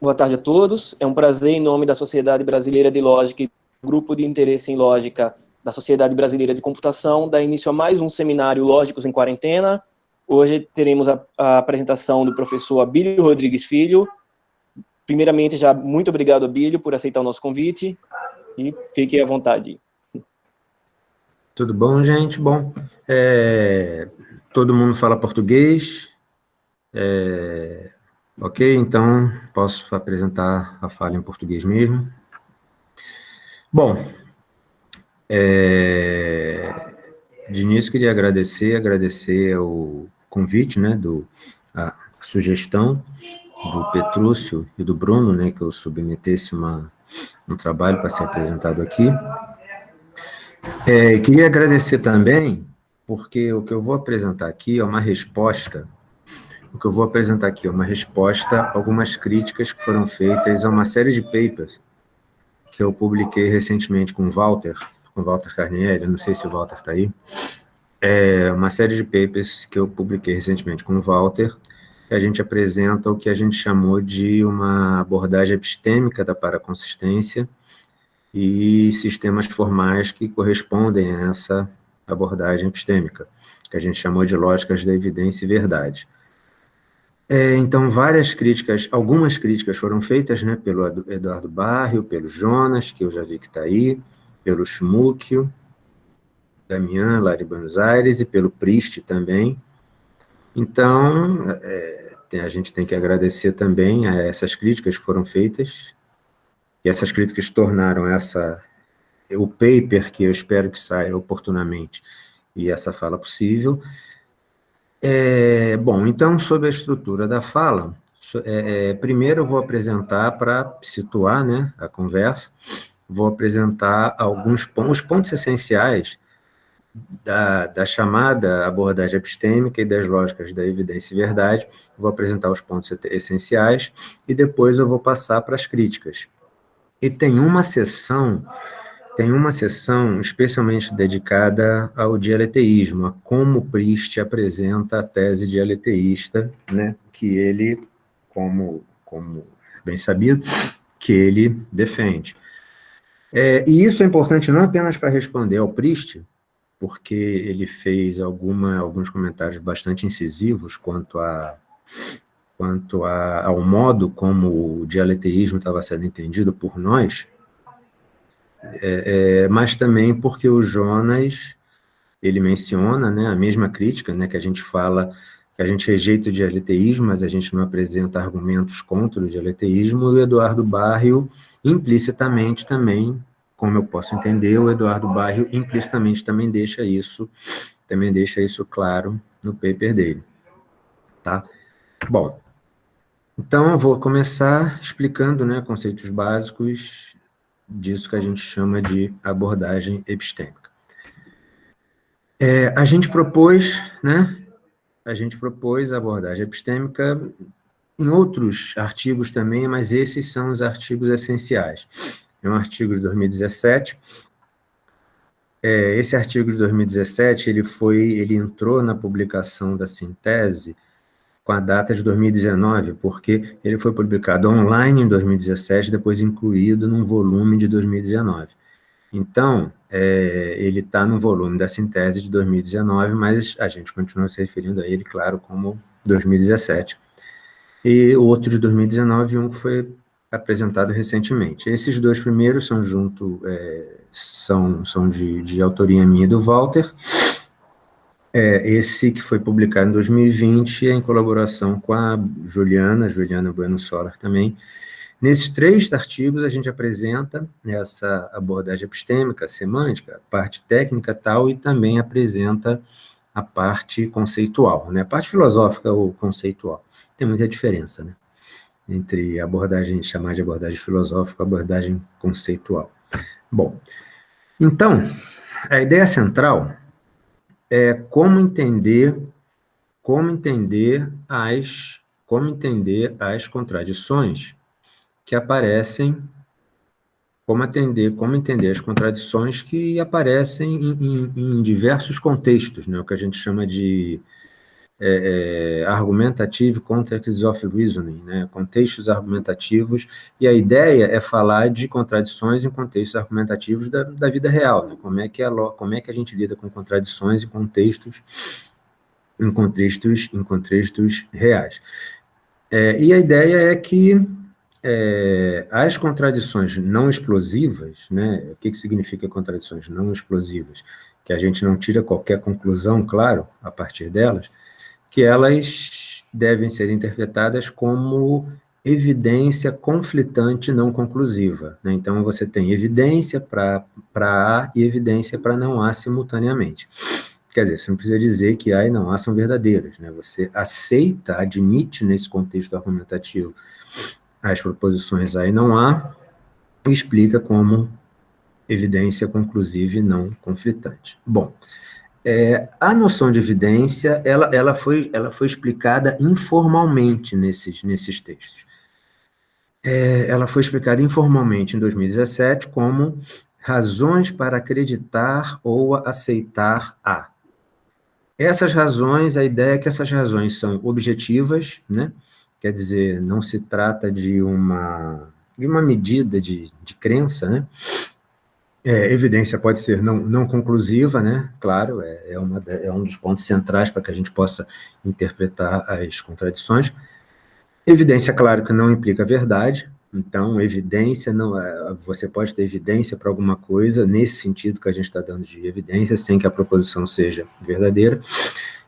Boa tarde a todos. É um prazer, em nome da Sociedade Brasileira de Lógica e do Grupo de Interesse em Lógica da Sociedade Brasileira de Computação, dar início a mais um seminário Lógicos em Quarentena. Hoje teremos a apresentação do professor Abílio Rodrigues Filho. Primeiramente, já muito obrigado, Abílio, por aceitar o nosso convite, e fique à vontade. Tudo bom, gente? Bom, todo mundo fala português, ok? Então, posso apresentar a fala em português mesmo. Bom, de início queria agradecer o convite, né, a sugestão do Petrúcio e do Bruno, né, que eu submetesse um trabalho para ser apresentado aqui. Queria agradecer também, porque o que eu vou apresentar aqui é uma resposta a algumas críticas que foram feitas a uma série de papers que eu publiquei recentemente com o Walter Carnielli, não sei se o Walter está aí, uma série de papers que eu publiquei recentemente com o Walter, que a gente apresenta o que a gente chamou de uma abordagem epistêmica da paraconsistência e sistemas formais que correspondem a essa abordagem epistêmica, que a gente chamou de lógicas da evidência e verdade. Então, algumas críticas foram feitas, né, pelo Eduardo Barrio, pelo Jonas, que eu já vi que está aí, pelo Schmuckio, Damian, lá de Buenos Aires, e pelo Prist também. Então, a gente tem que agradecer também a essas críticas que foram feitas, e essas críticas tornaram o paper, que eu espero que saia oportunamente, e essa fala possível. Bom, então, sobre a estrutura da fala, primeiro eu vou apresentar, para situar, né, a conversa, vou apresentar os pontos essenciais da chamada abordagem epistêmica e das lógicas da evidência e verdade, vou apresentar os pontos essenciais, e depois eu vou passar para as críticas. E tem uma sessão especialmente dedicada ao dialeteísmo, a como Prist apresenta a tese dialeteísta, né, que ele, como é bem sabido, que ele defende. E isso é importante não apenas para responder ao Prist, porque ele fez alguns comentários bastante incisivos quanto ao modo como o dialeteísmo estava sendo entendido por nós, mas também porque o Jonas, ele menciona, né, a mesma crítica, né, que a gente fala, que a gente rejeita o dialeteísmo, mas a gente não apresenta argumentos contra o dialeteísmo, e o Eduardo Barrio, implicitamente também, como eu posso entender, o Eduardo Barrio implicitamente também deixa isso claro no paper dele. Tá? Bom, então eu vou começar explicando, né, conceitos básicos disso que a gente chama de abordagem epistêmica. A gente propôs a abordagem epistêmica em outros artigos também, mas esses são os artigos essenciais. É um artigo de 2017. Esse artigo de 2017, ele entrou na publicação da Síntese com a data de 2019, porque ele foi publicado online em 2017, depois incluído num volume de 2019. Então, ele está no volume da Síntese de 2019, mas a gente continua se referindo a ele, claro, como 2017. E o outro de 2019, um que foi apresentado recentemente. Esses dois primeiros são de autoria minha e do Walter. Esse que foi publicado em 2020 é em colaboração com a Juliana Bueno Solar também. Nesses 3 artigos, a gente apresenta essa abordagem epistêmica, semântica, a parte técnica tal, e também apresenta a parte conceitual, né? A parte filosófica ou conceitual. Tem muita diferença, né, entre a abordagem, chamar de abordagem filosófica e abordagem conceitual. Bom, então, a ideia central é como entender as contradições que aparecem, como entender as contradições que aparecem em diversos contextos, né, o que a gente chama de Argumentative Contexts of Reasoning, né? Contextos argumentativos, e a ideia é falar de contradições em contextos argumentativos da vida real, né? Como é que a gente lida com contradições em contextos reais. E a ideia é que as contradições não explosivas, né? O que significa contradições não explosivas? Que a gente não tira qualquer conclusão, claro, a partir delas, que elas devem ser interpretadas como evidência conflitante não conclusiva, né? Então, você tem evidência para A e evidência para não A simultaneamente. Quer dizer, você não precisa dizer que A e não A são verdadeiras, né? Você aceita, admite nesse contexto argumentativo as proposições A e não A e explica como evidência conclusiva e não conflitante. Bom, a noção de evidência, ela foi explicada informalmente nesses textos. Ela foi explicada informalmente em 2017 como razões para acreditar ou aceitar A. Essas razões, a ideia é que essas razões são objetivas, né? Quer dizer, não se trata de uma medida de crença, né? Evidência pode ser não conclusiva, né? Claro, é um dos pontos centrais para que a gente possa interpretar as contradições. Evidência, claro, que não implica verdade. Então, evidência não você pode ter evidência para alguma coisa nesse sentido que a gente está dando de evidência, sem que a proposição seja verdadeira.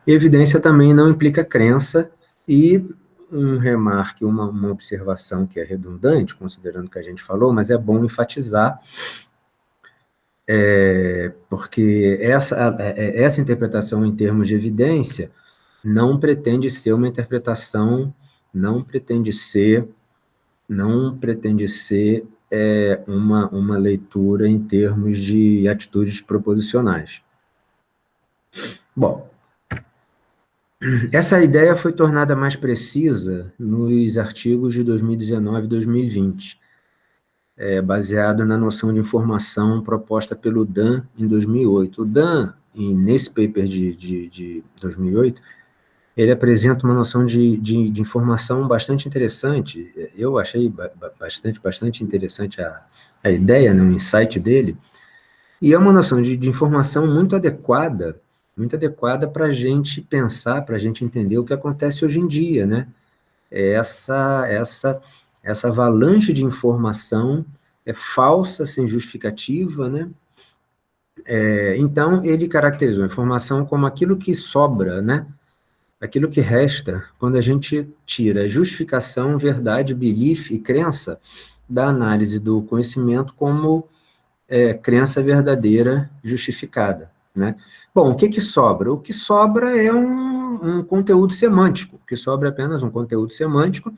E evidência também não implica crença, e um remarque, uma observação que é redundante, considerando o que a gente falou, mas é bom enfatizar, porque essa interpretação em termos de evidência não pretende ser uma interpretação, não pretende ser uma leitura em termos de atitudes proposicionais. Bom, essa ideia foi tornada mais precisa nos artigos de 2019 e 2020, baseado na noção de informação proposta pelo Dan em 2008. O Dan, nesse paper de 2008, ele apresenta uma noção de informação bastante interessante. Eu achei bastante interessante a ideia, né, o insight dele, e é uma noção de informação muito adequada para a gente pensar, para a gente entender o que acontece hoje em dia, né? Essa avalanche de informação falsa, sem justificativa, né? Então, ele caracterizou a informação como aquilo que sobra, né? Aquilo que resta quando a gente tira justificação, verdade, belief e crença da análise do conhecimento como crença verdadeira justificada, né? Bom, o que sobra? O que sobra é um conteúdo semântico, o que sobra é apenas um conteúdo semântico,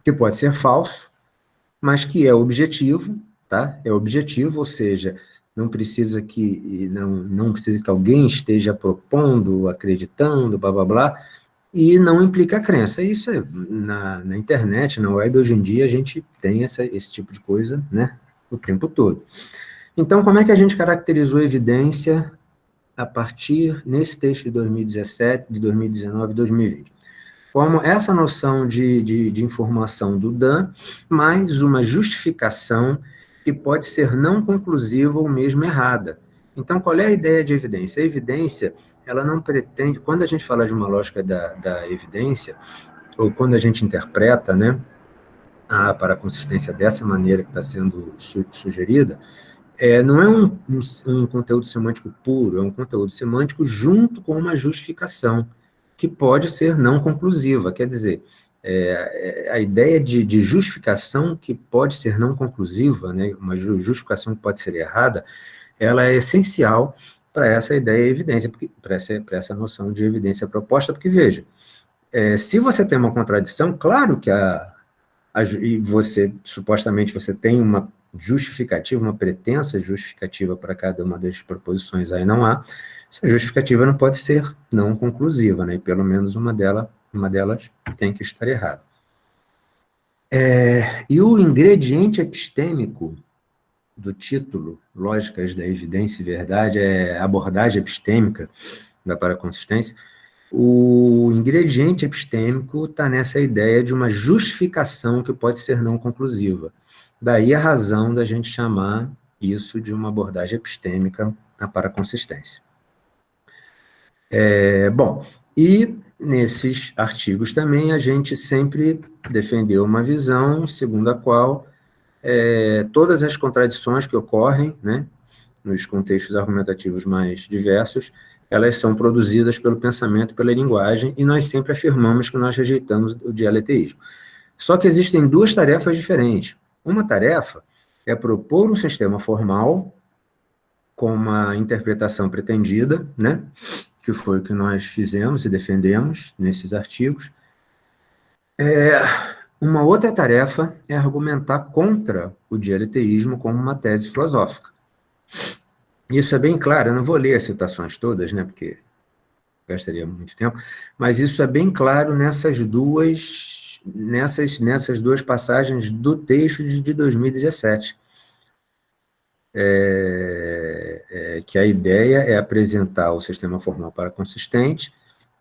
que pode ser falso, mas que é objetivo, tá? É objetivo, ou seja, não precisa que alguém esteja propondo, acreditando, blá, blá, blá, e não implica crença. Isso na internet, na web, hoje em dia, a gente tem esse tipo de coisa, né, o tempo todo. Então, como é que a gente caracterizou a evidência a partir, nesse texto de 2017, de 2019 e 2020? Como essa noção de informação do Dan, mais uma justificação que pode ser não conclusiva ou mesmo errada. Então, qual é a ideia de evidência? A evidência, ela não pretende, quando a gente fala de uma lógica da evidência, ou quando a gente interpreta, né, a paraconsistência dessa maneira que está sendo sugerida, não é um conteúdo semântico puro, é um conteúdo semântico junto com uma justificação, que pode ser não conclusiva. Quer dizer, a ideia de justificação que pode ser não conclusiva, né, uma justificação que pode ser errada, ela é essencial para essa ideia de evidência, para essa noção de evidência proposta, porque, veja, se você tem uma contradição, claro que e supostamente você tem uma justificativa, uma pretensa justificativa para cada uma das proposições, aí não há, essa justificativa não pode ser não conclusiva, né? E pelo menos uma delas tem que estar errada. E o ingrediente epistêmico do título, Lógicas da Evidência e Verdade, abordagem epistêmica da paraconsistência, O ingrediente epistêmico está nessa ideia de uma justificação que pode ser não conclusiva. Daí a razão da gente chamar isso de uma abordagem epistêmica para a consistência. Bom, e nesses artigos também a gente sempre defendeu uma visão segundo a qual todas as contradições que ocorrem, né, nos contextos argumentativos mais diversos, elas são produzidas pelo pensamento, pela linguagem, e nós sempre afirmamos que nós rejeitamos o dialeteísmo. Só que existem duas tarefas diferentes. Uma tarefa é propor um sistema formal com uma interpretação pretendida, né, que foi o que nós fizemos e defendemos nesses artigos. Uma outra tarefa é argumentar contra o dialeteísmo como uma tese filosófica. Isso é bem claro, eu não vou ler as citações todas, né, porque gastaria muito tempo, mas isso é bem claro nessas duas passagens do texto de 2017. Que a ideia é apresentar o sistema formal para consistente,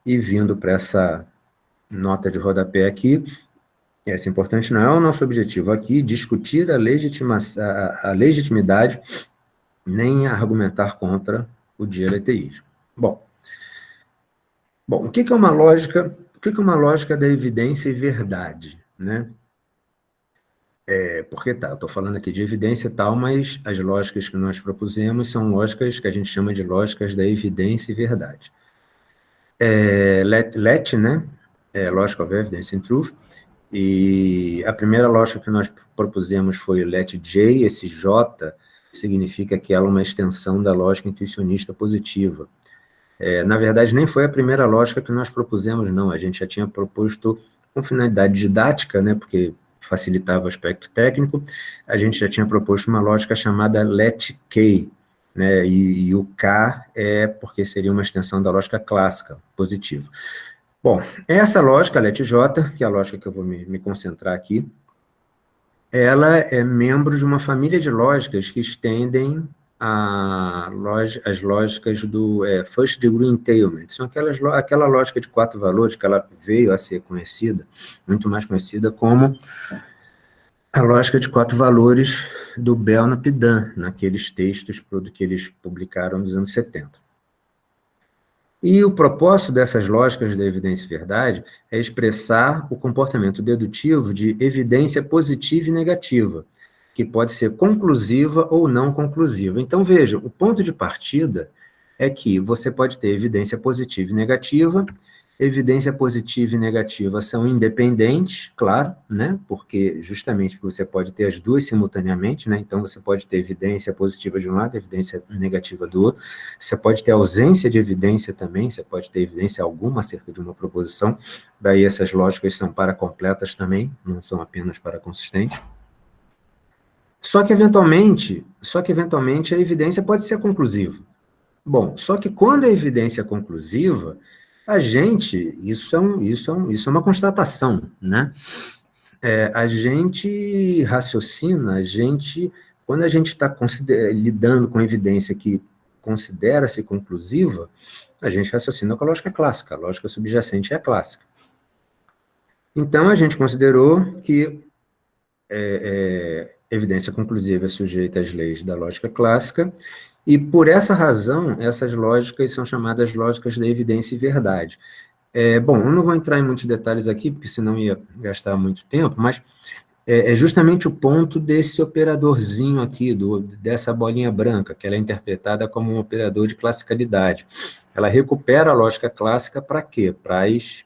e vindo para essa nota de rodapé aqui, essa é importante, não é o nosso objetivo aqui discutir a legitimidade, nem argumentar contra o dialeteísmo. Bom, o que é uma lógica? O que é uma lógica da evidência e verdade, né? Porque eu estou falando aqui de evidência e tal, mas as lógicas que nós propusemos são lógicas que a gente chama de lógicas da evidência e verdade. LET, né? Logic of Evidence and Truth, e a primeira lógica que nós propusemos foi LET J. Esse J significa que ela é uma extensão da lógica intuicionista positiva. Na verdade, nem foi a primeira lógica que nós propusemos, não. A gente já tinha proposto com finalidade didática, né, porque facilitava o aspecto técnico, a gente já tinha proposto uma lógica chamada LET K, né, e o K é porque seria uma extensão da lógica clássica, positiva. Bom, essa lógica, LET J, que é a lógica que eu vou me concentrar aqui, ela é membro de uma família de lógicas que estendem as lógicas do first degree entailment. São aquela lógica de 4 valores que ela veio a ser conhecida, muito mais conhecida como a lógica de 4 valores do Bell na Pidan, naqueles textos que eles publicaram nos anos 70. E o propósito dessas lógicas da evidência e verdade é expressar o comportamento dedutivo de evidência positiva e negativa, que pode ser conclusiva ou não conclusiva. Então, veja, o ponto de partida é que você pode ter evidência positiva e negativa. Evidência positiva e negativa são independentes, claro, né? Porque justamente você pode ter as duas simultaneamente, né? Então, você pode ter evidência positiva de um lado, evidência negativa do outro. Você pode ter ausência de evidência também, você pode ter evidência alguma acerca de uma proposição. Daí, essas lógicas são paracompletas também, não são apenas paraconsistentes. Só que, eventualmente, a evidência pode ser conclusiva. Bom, só que quando a evidência é conclusiva, isso é uma constatação, né? A gente raciocina, quando a gente está lidando com evidência que considera-se conclusiva, a gente raciocina com a lógica clássica, a lógica subjacente é a clássica. Então, a gente considerou que evidência conclusiva é sujeita às leis da lógica clássica, e por essa razão, essas lógicas são chamadas lógicas da evidência e verdade. Bom, eu não vou entrar em muitos detalhes aqui, porque senão ia gastar muito tempo, mas é justamente o ponto desse operadorzinho aqui, dessa bolinha branca, que ela é interpretada como um operador de classicalidade. Ela recupera a lógica clássica para quê? Para as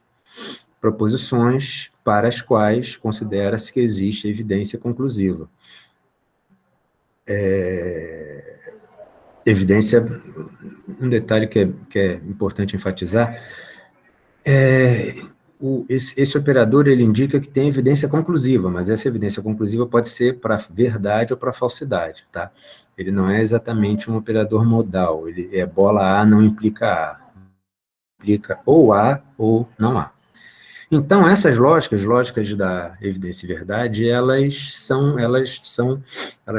proposições para as quais considera-se que existe evidência conclusiva. Evidência, um detalhe que é importante enfatizar, esse operador ele indica que tem evidência conclusiva, mas essa evidência conclusiva pode ser para verdade ou para falsidade, tá? Ele não é exatamente um operador modal, ele bola A não implica A, implica ou A ou não A. Então, essas lógicas da evidência e verdade, elas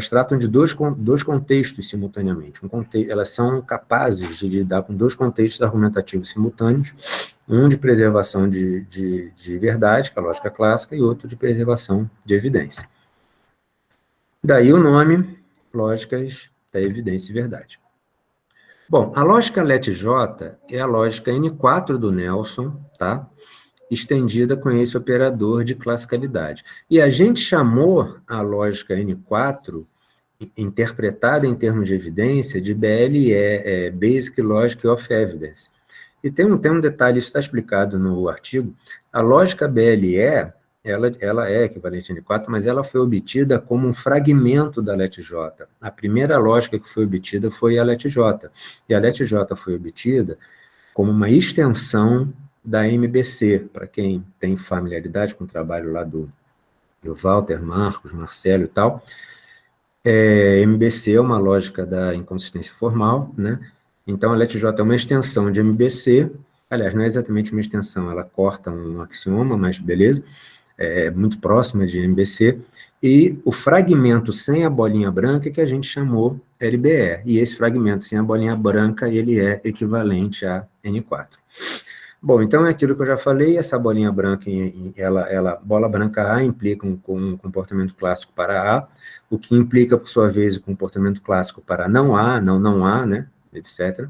tratam de dois contextos simultaneamente. Elas são capazes de lidar com dois contextos argumentativos simultâneos, um de preservação de verdade, que é a lógica clássica, e outro de preservação de evidência. Daí o nome, lógicas da evidência e verdade. Bom, a lógica LET-J é a lógica N4 do Nelson, tá? Estendida com esse operador de classicalidade. E a gente chamou a lógica N4, interpretada em termos de evidência, de BLE, Basic Logic of Evidence. E tem um detalhe, isso está explicado no artigo, a lógica BLE, ela é equivalente a N4, mas ela foi obtida como um fragmento da LET-J. A primeira lógica que foi obtida foi a LET-J. E a LET-J foi obtida como uma extensão da MBC, para quem tem familiaridade com o trabalho lá do Walter, Marcos, Marcelo e tal. MBC é uma lógica da inconsistência formal, né? Então, a LET-J é uma extensão de MBC, aliás, não é exatamente uma extensão, ela corta um axioma, mas beleza, é muito próxima de MBC, e o fragmento sem a bolinha branca que a gente chamou LBE, e esse fragmento sem a bolinha branca, ele é equivalente a N4. Bom, então é aquilo que eu já falei, essa bolinha branca, bola branca A implica um comportamento clássico para A, o que implica, por sua vez, o comportamento clássico para não A, não A, né, etc.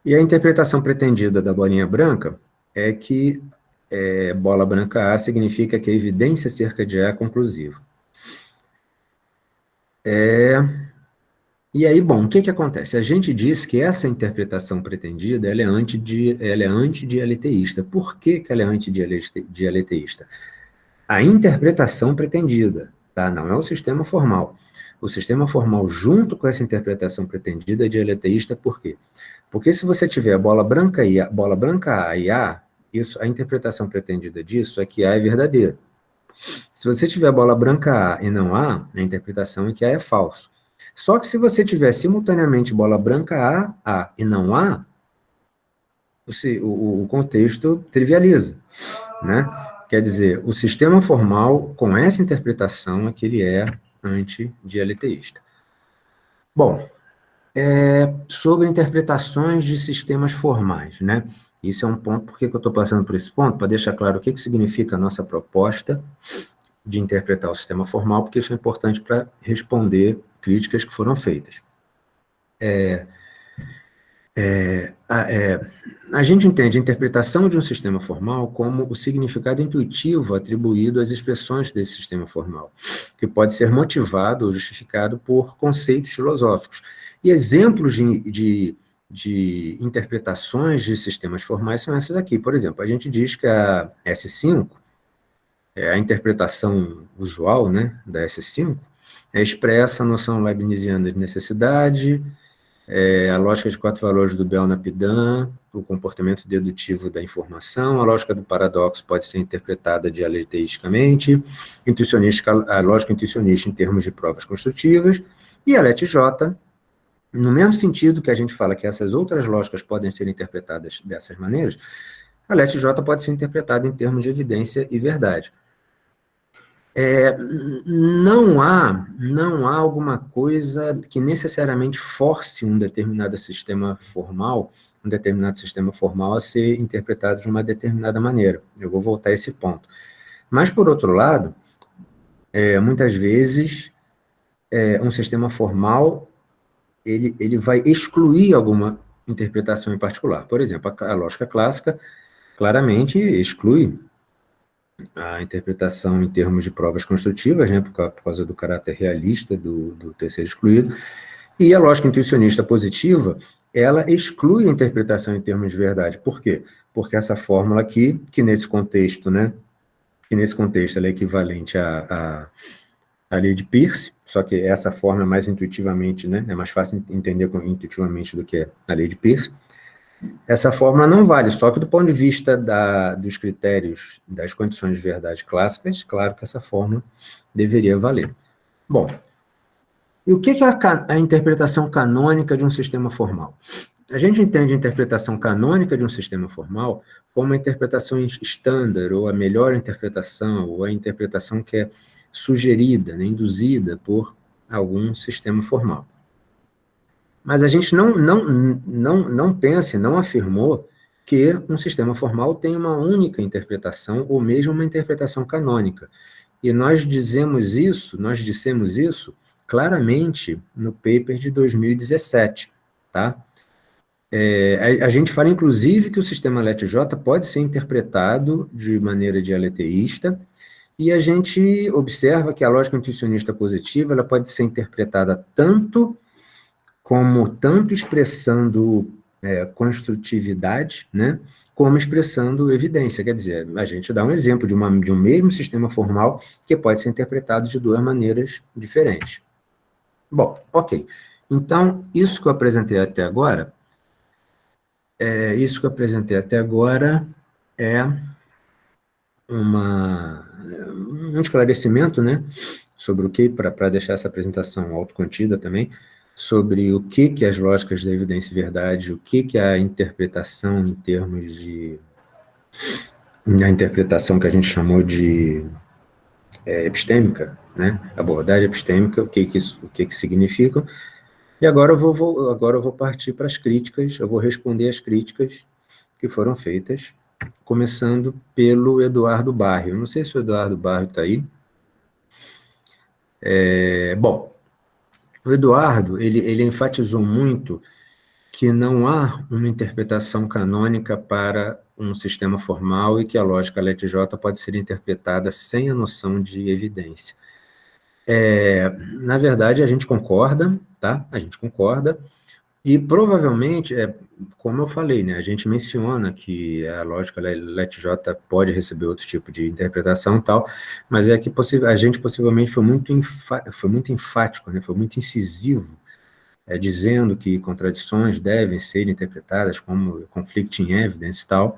E a interpretação pretendida da bolinha branca é que bola branca A significa que a evidência acerca de A é conclusiva. E aí, bom, o que acontece? A gente diz que essa interpretação pretendida ela é antidialeteísta. Por que ela é antidialeteísta? A interpretação pretendida, tá? Não é o sistema formal. O sistema formal, junto com essa interpretação pretendida, é dialeteísta. Por quê? Porque se você tiver bola branca A e A, a interpretação pretendida disso é que A é verdadeiro. Se você tiver bola branca A e não A, a interpretação é que A é falso. Só que se você tiver simultaneamente bola branca A e não A, o contexto trivializa, né? Quer dizer, o sistema formal, com essa interpretação, é que ele é antidialeteísta. Bom, sobre interpretações de sistemas formais, né? Isso é um ponto, por que eu estou passando por esse ponto? Para deixar claro o que significa a nossa proposta de interpretar o sistema formal, porque isso é importante para responder críticas que foram feitas. A gente entende a interpretação de um sistema formal como o significado intuitivo atribuído às expressões desse sistema formal, que pode ser motivado ou justificado por conceitos filosóficos. E exemplos de interpretações de sistemas formais são essas aqui. Por exemplo, a gente diz que a S5, a interpretação usual, né, da S5, expressa a noção leibniziana de necessidade, a lógica de 4 valores do Bell-Napidan, o comportamento dedutivo da informação, a lógica do paradoxo pode ser interpretada dialeteisticamente, a lógica intuicionista em termos de provas construtivas, e a LET-J, no mesmo sentido que a gente fala que essas outras lógicas podem ser interpretadas dessas maneiras, a LET-J pode ser interpretada em termos de evidência e verdade. Não há alguma coisa que necessariamente force um determinado sistema formal a ser interpretado de uma determinada maneira. Eu vou voltar a esse ponto. Mas, por outro lado, muitas vezes, um sistema formal ele vai excluir alguma interpretação em particular. Por exemplo, a lógica clássica claramente exclui a interpretação em termos de provas construtivas, né, por causa do caráter realista do terceiro excluído, e a lógica intuicionista positiva, ela exclui a interpretação em termos de verdade. Por quê? Porque essa fórmula aqui, que nesse contexto ela é equivalente à lei de Peirce, só que essa fórmula é mais intuitivamente, né, é mais fácil entender intuitivamente do que a lei de Peirce. Essa fórmula não vale, só que do ponto de vista dos critérios das condições de verdade clássicas, claro que essa fórmula deveria valer. Bom, e o que é a interpretação canônica de um sistema formal? A gente entende a interpretação canônica de um sistema formal como a interpretação estándar, ou a melhor interpretação, ou a interpretação que é sugerida, né, induzida por algum sistema formal. Mas a gente não pensa, não afirmou que um sistema formal tem uma única interpretação, ou mesmo uma interpretação canônica. E nós dissemos isso claramente no paper de 2017, tá? A gente fala, inclusive, que o sistema LET-J pode ser interpretado de maneira dialeteísta, e a gente observa que a lógica intuicionista positiva ela pode ser interpretada tanto expressando construtividade, né, como expressando evidência. Quer dizer, a gente dá um exemplo de um mesmo sistema formal que pode ser interpretado de duas maneiras diferentes. Bom, ok. Então, isso que eu apresentei até agora é um esclarecimento, né, sobre o que, para deixar essa apresentação autocontida também, sobre o que as lógicas da evidência e verdade, o que a interpretação em termos de... a interpretação que a gente chamou de epistêmica, né, abordagem epistêmica, o que significa. E agora eu vou partir para as críticas, eu vou responder as críticas que foram feitas, começando pelo Eduardo Barrio. Eu não sei se o Eduardo Barrio está aí. Bom, o Eduardo, ele enfatizou muito que não há uma interpretação canônica para um sistema formal e que a lógica LET-J pode ser interpretada sem a noção de evidência. Na verdade, a gente concorda, tá? A gente concorda, e provavelmente, como eu falei, né, a gente menciona que a lógica LET-J pode receber outro tipo de interpretação e tal, mas é que a gente possivelmente foi muito enfático, né, foi muito incisivo, dizendo que contradições devem ser interpretadas como conflicting evidence e tal,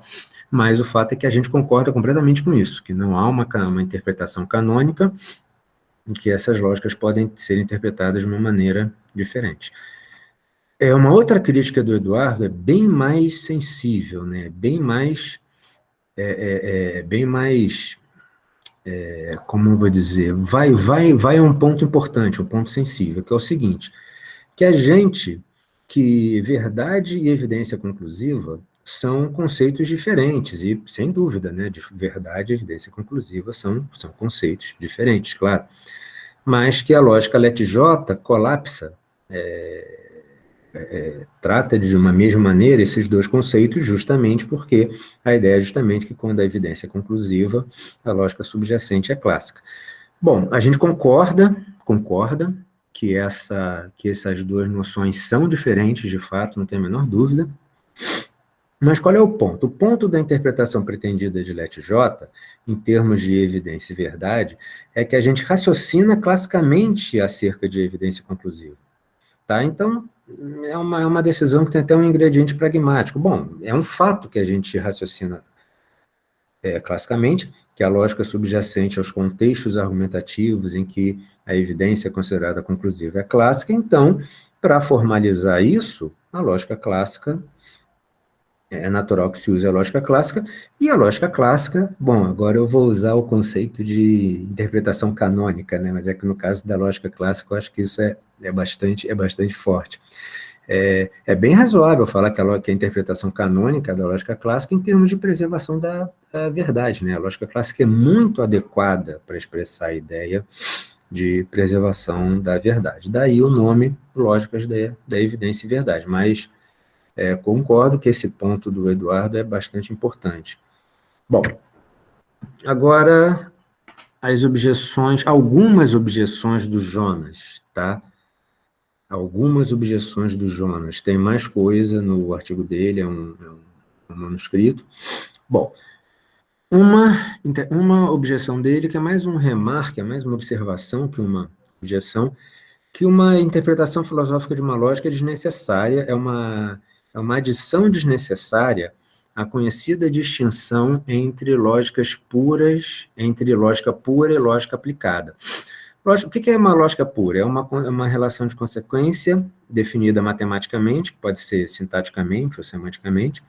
mas o fato é que a gente concorda completamente com isso, que não há uma interpretação canônica e que essas lógicas podem ser interpretadas de uma maneira diferente. Uma outra crítica do Eduardo é bem mais sensível, né? Bem mais, como eu vou dizer, vai a um ponto importante, um ponto sensível, que é o seguinte, que verdade e evidência conclusiva são conceitos diferentes, e, sem dúvida, né, de verdade e evidência conclusiva são conceitos diferentes, claro, mas que a lógica LET-J colapsa, trata de uma mesma maneira esses dois conceitos, justamente porque a ideia é justamente que quando a evidência é conclusiva, a lógica subjacente é clássica. Bom, a gente concorda que essas duas noções são diferentes, de fato, não tem a menor dúvida, mas qual é o ponto? O ponto da interpretação pretendida de LET-J, em termos de evidência e verdade, é que a gente raciocina classicamente acerca de evidência conclusiva. Tá? Então, é uma decisão que tem até um ingrediente pragmático. Bom, é um fato que a gente raciocina classicamente, que a lógica subjacente aos contextos argumentativos em que a evidência é considerada conclusiva é clássica, então, para formalizar isso, a lógica clássica, é natural que se use a lógica clássica, e a lógica clássica, bom, agora eu vou usar o conceito de interpretação canônica, né, mas é que no caso da lógica clássica, eu acho que isso é bastante forte. É bem razoável falar que a interpretação canônica da lógica clássica em termos de preservação da verdade, né, a lógica clássica é muito adequada para expressar a ideia de preservação da verdade, daí o nome lógicas da evidência e verdade, mas concordo que esse ponto do Eduardo é bastante importante. Bom, agora algumas objeções do Jonas, tá? Algumas objeções do Jonas. Tem mais coisa no artigo dele, é um manuscrito. Bom, uma objeção dele, que é mais um remarque, é mais uma observação que uma objeção, que uma interpretação filosófica de uma lógica é desnecessária, é uma adição desnecessária à conhecida distinção entre lógica pura e lógica aplicada. O que é uma lógica pura? É uma relação de consequência definida matematicamente, que pode ser sintaticamente ou semanticamente,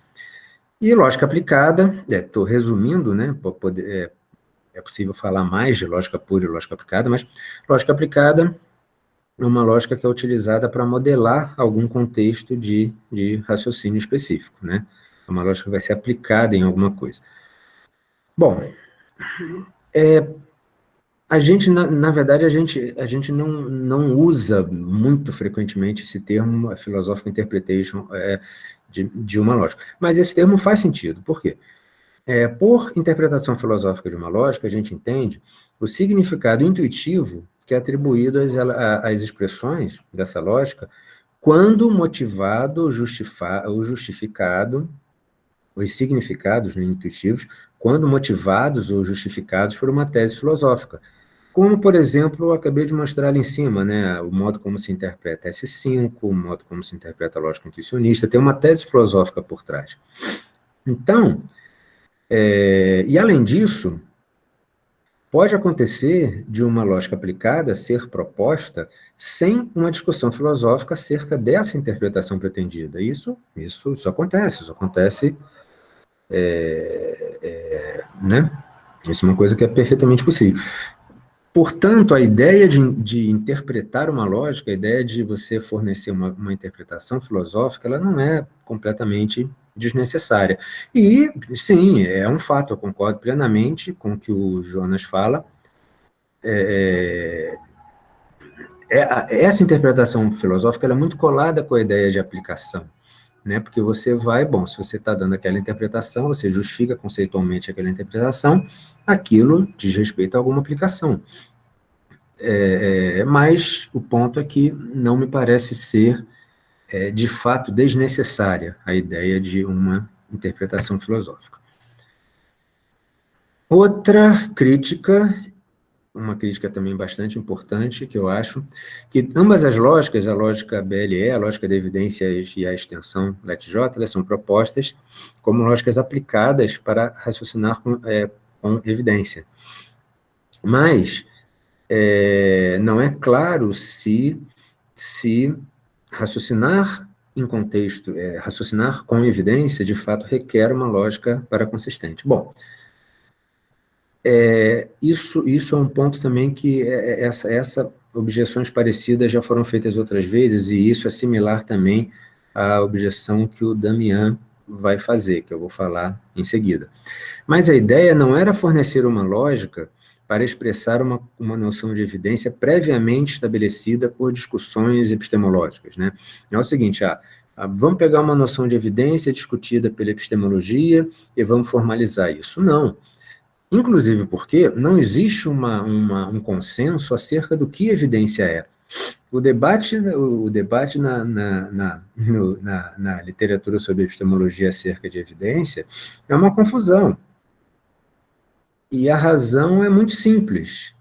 e lógica aplicada, estou resumindo, né, é possível falar mais de lógica pura e lógica aplicada, mas lógica aplicada é uma lógica que é utilizada para modelar algum contexto de raciocínio específico, né? É uma lógica que vai ser aplicada em alguma coisa. Bom, a gente, na verdade, a gente não usa muito frequentemente esse termo philosophical interpretation de uma lógica. Mas esse termo faz sentido. Por quê? Por interpretação filosófica de uma lógica, a gente entende o significado intuitivo que é atribuído às expressões dessa lógica quando motivado ou justificado, os significados, né, intuitivos, quando motivados ou justificados por uma tese filosófica. Como, por exemplo, eu acabei de mostrar ali em cima, né, o modo como se interpreta S5, o modo como se interpreta a lógica intuicionista, tem uma tese filosófica por trás. Então, e além disso, pode acontecer de uma lógica aplicada ser proposta sem uma discussão filosófica acerca dessa interpretação pretendida. Isso acontece, né? Isso é uma coisa que é perfeitamente possível. Portanto, a ideia de interpretar uma lógica, a ideia de você fornecer uma interpretação filosófica, ela não é completamente desnecessária. E, sim, é um fato, eu concordo plenamente com o que o Jonas fala. Essa interpretação filosófica ela é muito colada com a ideia de aplicação, né? Porque você se você está dando aquela interpretação, você justifica conceitualmente aquela interpretação, aquilo diz respeito a alguma aplicação. Mas o ponto é que não me parece ser, de fato, desnecessária a ideia de uma interpretação filosófica. Outra crítica, uma crítica também bastante importante, que eu acho, que ambas as lógicas, a lógica BLE, a lógica da evidência e a extensão LETJ, elas são propostas como lógicas aplicadas para raciocinar com evidência. Mas não é claro se raciocinar em contexto, raciocinar com evidência, de fato, requer uma lógica paraconsistente. Bom, isso é um ponto também que objeções parecidas já foram feitas outras vezes, e isso é similar também à objeção que o Damian vai fazer, que eu vou falar em seguida. Mas a ideia não era fornecer uma lógica para expressar uma noção de evidência previamente estabelecida por discussões epistemológicas, né? É o seguinte, vamos pegar uma noção de evidência discutida pela epistemologia e vamos formalizar isso. Não. Inclusive porque não existe um consenso acerca do que evidência é. O debate na literatura sobre epistemologia acerca de evidência é uma confusão. E a razão é muito simples.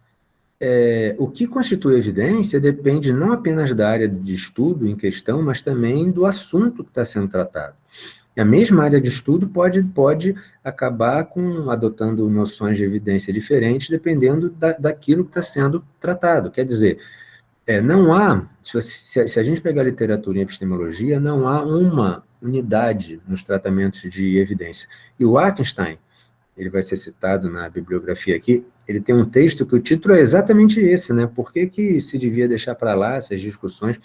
O que constitui evidência depende não apenas da área de estudo em questão, mas também do assunto que está sendo tratado. E a mesma área de estudo pode acabar adotando noções de evidência diferentes, dependendo daquilo que está sendo tratado. Quer dizer, não há, se a gente pegar literatura em epistemologia, não há uma unidade nos tratamentos de evidência. E o Wittgenstein, ele vai ser citado na bibliografia aqui, ele tem um texto que o título é exatamente esse, né? Por que se devia deixar para lá essas discussões?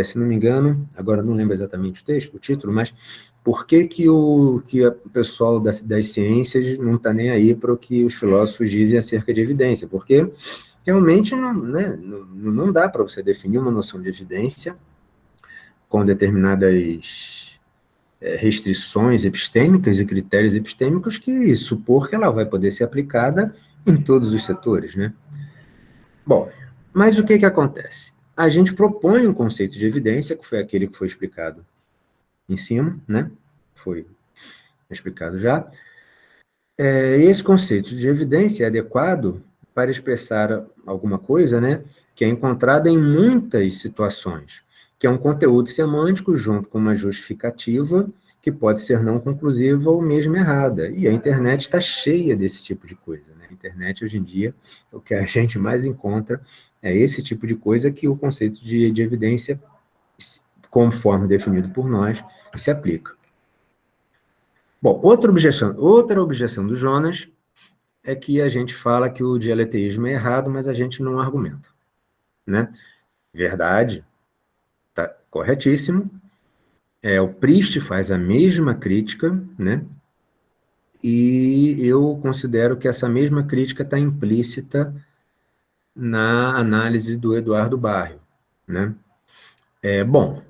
Se não me engano, agora não lembro exatamente o título, mas por que o pessoal das ciências não está nem aí para o que os filósofos dizem acerca de evidência? Porque realmente não dá para você definir uma noção de evidência com determinadas restrições epistêmicas e critérios epistêmicos que supor que ela vai poder ser aplicada em todos os setores, né? Bom, mas o que acontece? A gente propõe um conceito de evidência, que foi aquele que foi explicado em cima, né? Foi explicado já. Esse conceito de evidência é adequado para expressar alguma coisa, né? Que é encontrada em muitas situações, que é um conteúdo semântico junto com uma justificativa que pode ser não conclusiva ou mesmo errada. E a internet está cheia desse tipo de coisa, né? A internet, hoje em dia, o que a gente mais encontra é esse tipo de coisa que o conceito de evidência, conforme definido por nós, se aplica. Bom, outra objeção do Jonas é que a gente fala que o dialeteísmo é errado, mas a gente não argumenta, né? Verdade, tá corretíssimo. O Priest faz a mesma crítica, né? E eu considero que essa mesma crítica está implícita na análise do Eduardo Barrio, né? Bom,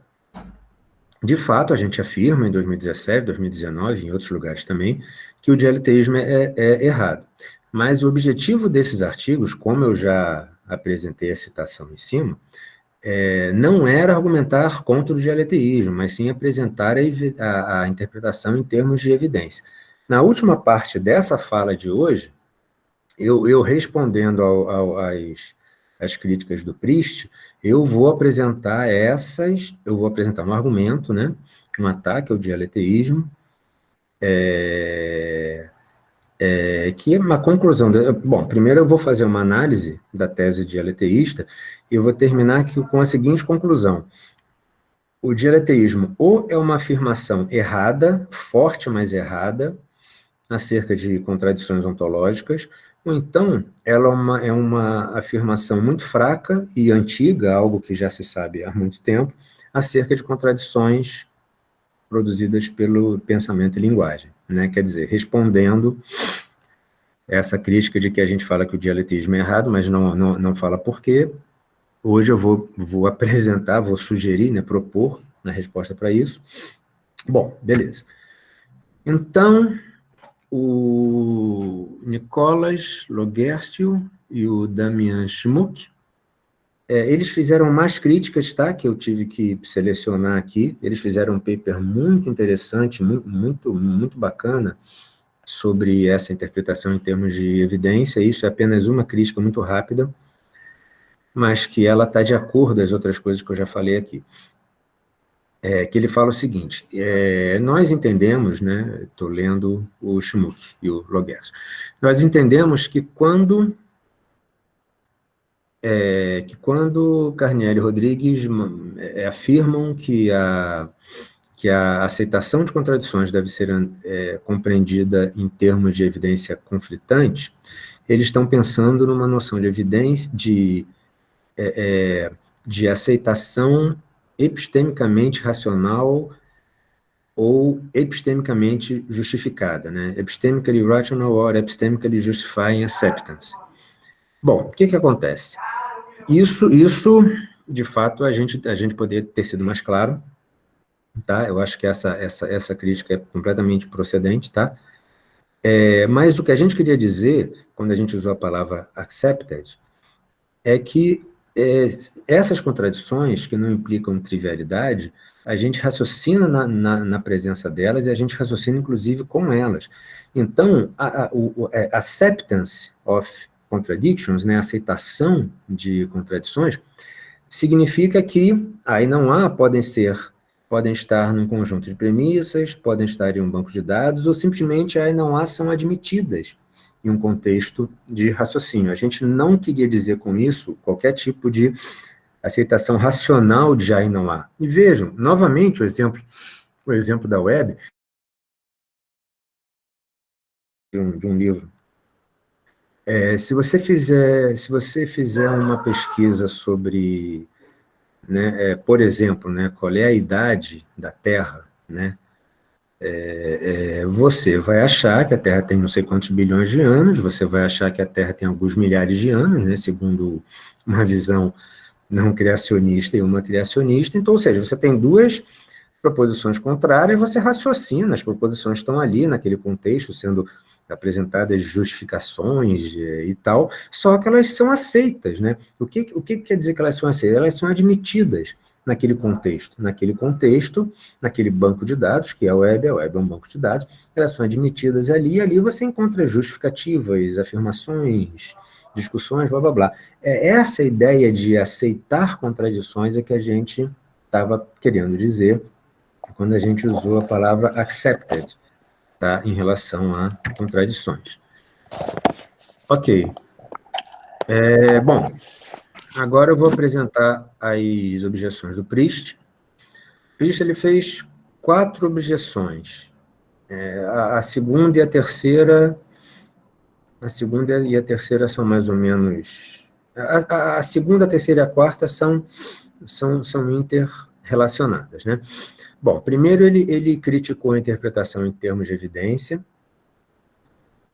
de fato, a gente afirma em 2017, 2019, em outros lugares também, que o dialeteísmo é errado. Mas o objetivo desses artigos, como eu já apresentei a citação em cima, não era argumentar contra o dialeteísmo, mas sim apresentar a interpretação em termos de evidência. Na última parte dessa fala de hoje, eu respondendo às críticas do Priest, eu vou apresentar um argumento, né, um ataque ao dialeteísmo, que é uma conclusão. Bom, primeiro eu vou fazer uma análise da tese dialeteísta e eu vou terminar aqui com a seguinte conclusão. O dialeteísmo ou é uma afirmação errada, forte, mas errada, acerca de contradições ontológicas, ou então ela é uma afirmação muito fraca e antiga, algo que já se sabe há muito tempo, acerca de contradições produzidas pelo pensamento e linguagem, né? Quer dizer, respondendo essa crítica de que a gente fala que o dialetismo é errado, mas não fala por quê, hoje eu vou apresentar, vou sugerir, né, propor na resposta para isso. Bom, beleza. Então, o Nicolas Logerstio e o Damian Schmuck, eles fizeram mais críticas, tá, que eu tive que selecionar aqui. Eles fizeram um paper muito interessante, muito bacana, sobre essa interpretação em termos de evidência. Isso é apenas uma crítica muito rápida, mas que ela está de acordo com as outras coisas que eu já falei aqui. Que ele fala o seguinte, nós entendemos, né, estou lendo o Schmuck e o Logerstio, nós entendemos que quando Carnielli e Rodrigues afirmam que a aceitação de contradições deve ser compreendida em termos de evidência conflitante, eles estão pensando numa noção de evidência, de aceitação epistemicamente racional ou epistemicamente justificada, né? Epistemically rational or epistemically justifying acceptance. Bom, o que acontece? Isso, de fato, a gente poderia ter sido mais claro, tá? Eu acho que essa crítica é completamente procedente, tá? Mas o que a gente queria dizer, quando a gente usou a palavra accepted, é que essas contradições, que não implicam trivialidade, a gente raciocina na presença delas e a gente raciocina, inclusive, com elas. Então, acceptance of contradictions, né, aceitação de contradições, significa que aí não há, podem estar num conjunto de premissas, podem estar em um banco de dados, ou simplesmente aí não há são admitidas em um contexto de raciocínio. A gente não queria dizer com isso qualquer tipo de aceitação racional de já e não há. E vejam, novamente, o exemplo da web, de um livro. Se você fizer uma pesquisa sobre, né, por exemplo, né, qual é a idade da Terra, né, você vai achar que a Terra tem não sei quantos bilhões de anos, você vai achar que a Terra tem alguns milhares de anos, né, segundo uma visão não criacionista e uma criacionista. Então, ou seja, você tem duas proposições contrárias, você raciocina, as proposições estão ali naquele contexto, sendo apresentadas justificações e tal, só que elas são aceitas, né? O que quer dizer que elas são aceitas? Elas são admitidas naquele contexto, naquele banco de dados, que é a web é um banco de dados, elas são admitidas ali, e ali você encontra justificativas, afirmações, discussões, blá, blá, blá. Essa ideia de aceitar contradições é que a gente estava querendo dizer quando a gente usou a palavra accepted, tá, em relação a contradições. Ok. Bom, agora eu vou apresentar as objeções do Priest. Priest, ele fez 4 objeções. A segunda e a terceira... A segunda e a terceira são mais ou menos... A segunda, a terceira e a quarta são interrelacionadas, né? Bom, primeiro ele criticou a interpretação em termos de evidência,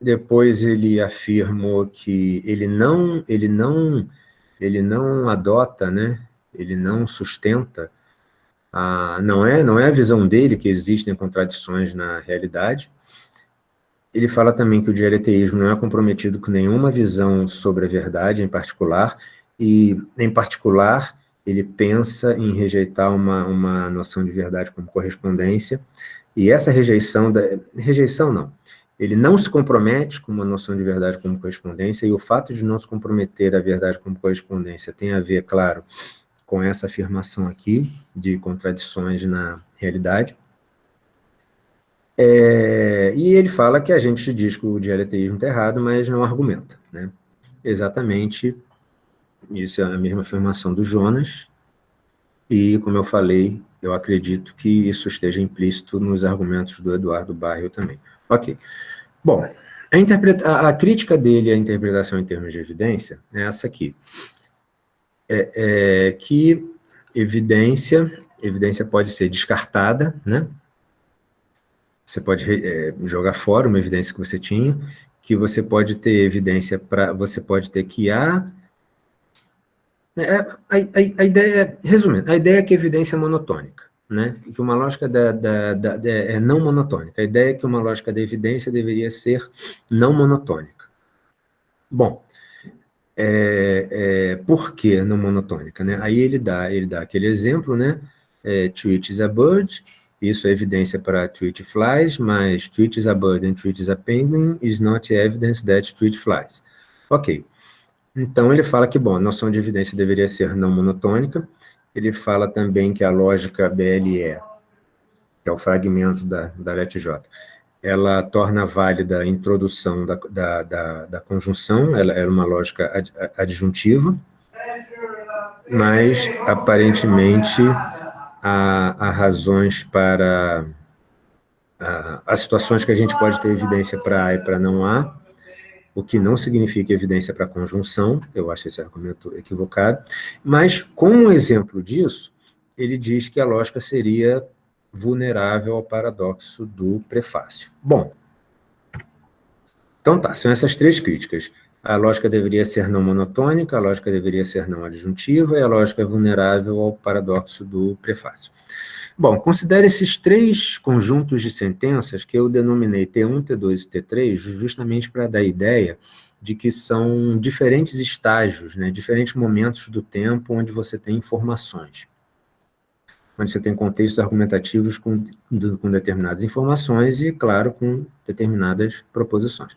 depois ele afirmou que ele não adota, né? Ele não sustenta, não é a visão dele que existem contradições na realidade. Ele fala também que o dialeteísmo não é comprometido com nenhuma visão sobre a verdade em particular, e, em particular, ele pensa em rejeitar uma noção de verdade como correspondência, e essa rejeição não, ele não se compromete com uma noção de verdade como correspondência, e o fato de não se comprometer a verdade como correspondência tem a ver, claro, com essa afirmação aqui, de contradições na realidade. E ele fala que a gente diz que o dialeteísmo está errado, mas não argumenta, né? Exatamente, isso é a mesma afirmação do Jonas, e, como eu falei, eu acredito que isso esteja implícito nos argumentos do Eduardo Barrio também. Ok. Bom, a crítica dele à interpretação em termos de evidência é essa aqui. Que evidência pode ser descartada, né? Você pode jogar fora uma evidência que você tinha, que você pode ter evidência você pode ter que há... a ideia, resumindo, a ideia é que a evidência é monotônica, né? Que uma lógica é não monotônica. A ideia é que uma lógica da evidência deveria ser não monotônica. Bom, por que não monotônica, né? Aí ele dá aquele exemplo, né? Tweet is a bird, isso é evidência para tweet flies, mas tweet is a bird and tweet is a penguin is not evidence that tweet flies. Ok. Então, ele fala que, bom, a noção de evidência deveria ser não monotônica. Ele fala também que a lógica BLE, que é o fragmento da LET-J, ela torna válida a introdução da conjunção, ela é uma lógica adjuntiva, mas, aparentemente, há razões para... As situações que a gente pode ter evidência para A e para não A, o que não significa evidência para conjunção, eu acho esse argumento equivocado, mas, como exemplo disso, ele diz que a lógica seria vulnerável ao paradoxo do prefácio. Bom, então tá, são essas 3 críticas. A lógica deveria ser não monotônica, a lógica deveria ser não adjuntiva, e a lógica é vulnerável ao paradoxo do prefácio. Bom, considere esses 3 conjuntos de sentenças que eu denominei T1, T2 e T3, justamente para dar a ideia de que são diferentes estágios, né, diferentes momentos do tempo onde você tem informações. Onde você tem contextos argumentativos com determinadas informações e, claro, com determinadas proposições.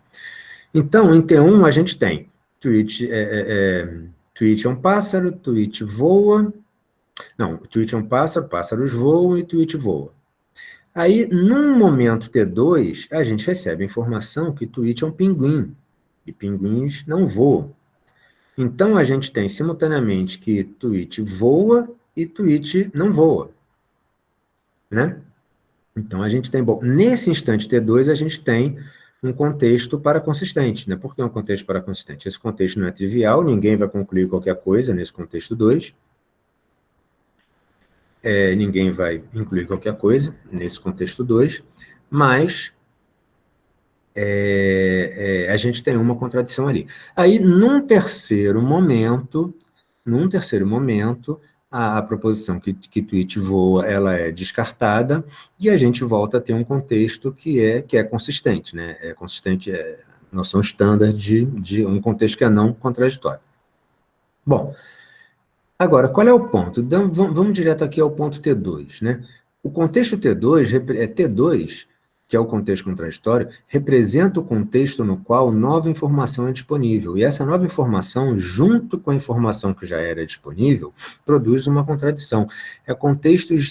Então, em T1, a gente tem tweet é um pássaro, tweet voa... Não, tweet é um pássaro, pássaros voam e tweet voa. Aí, num momento T2, a gente recebe a informação que tweet é um pinguim, e pinguins não voam. Então, a gente tem simultaneamente que tweet voa e tweet não voa, né? Então, a gente tem... Bom, nesse instante T2, a gente tem um contexto paraconsistente, né? Por que um contexto paraconsistente? Esse contexto não é trivial, ninguém vai concluir qualquer coisa nesse contexto 2, ninguém vai incluir qualquer coisa nesse contexto 2, mas a gente tem uma contradição ali. Aí, num terceiro momento, a proposição que tweet voa, ela é descartada, e a gente volta a ter um contexto que é consistente, né? É consistente, noção standard de um contexto que é não contraditório. Bom, agora, qual é o ponto? Então, vamos direto aqui ao ponto T2, né? O contexto T2, que é o contexto contraditório, representa o contexto no qual nova informação é disponível. E essa nova informação, junto com a informação que já era disponível, produz uma contradição.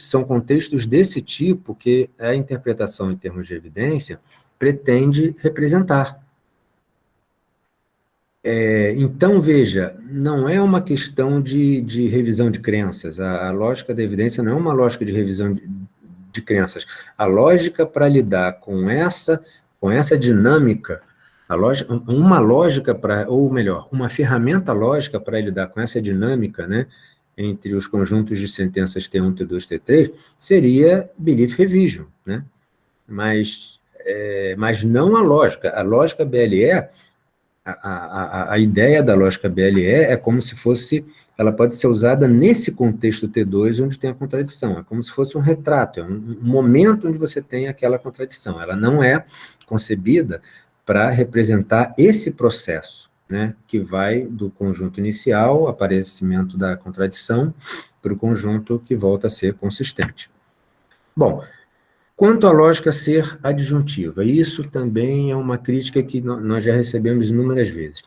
São contextos desse tipo que a interpretação em termos de evidência pretende representar. Então, veja, não é uma questão de revisão de crenças. A lógica da evidência não é uma lógica de revisão de crenças. A lógica para lidar com essa dinâmica, uma lógica para, ou melhor, uma ferramenta lógica para lidar com essa dinâmica, né, entre os conjuntos de sentenças T1, T2, T3, seria belief revision, né? Mas não a lógica. A lógica BLE, a ideia da lógica BLE é como se fosse, ela pode ser usada nesse contexto T2 onde tem a contradição, é como se fosse um retrato, é um momento onde você tem aquela contradição, ela não é concebida para representar esse processo, né, que vai do conjunto inicial, aparecimento da contradição, para o conjunto que volta a ser consistente. Bom, quanto à lógica ser adjuntiva, isso também é uma crítica que nós já recebemos inúmeras vezes.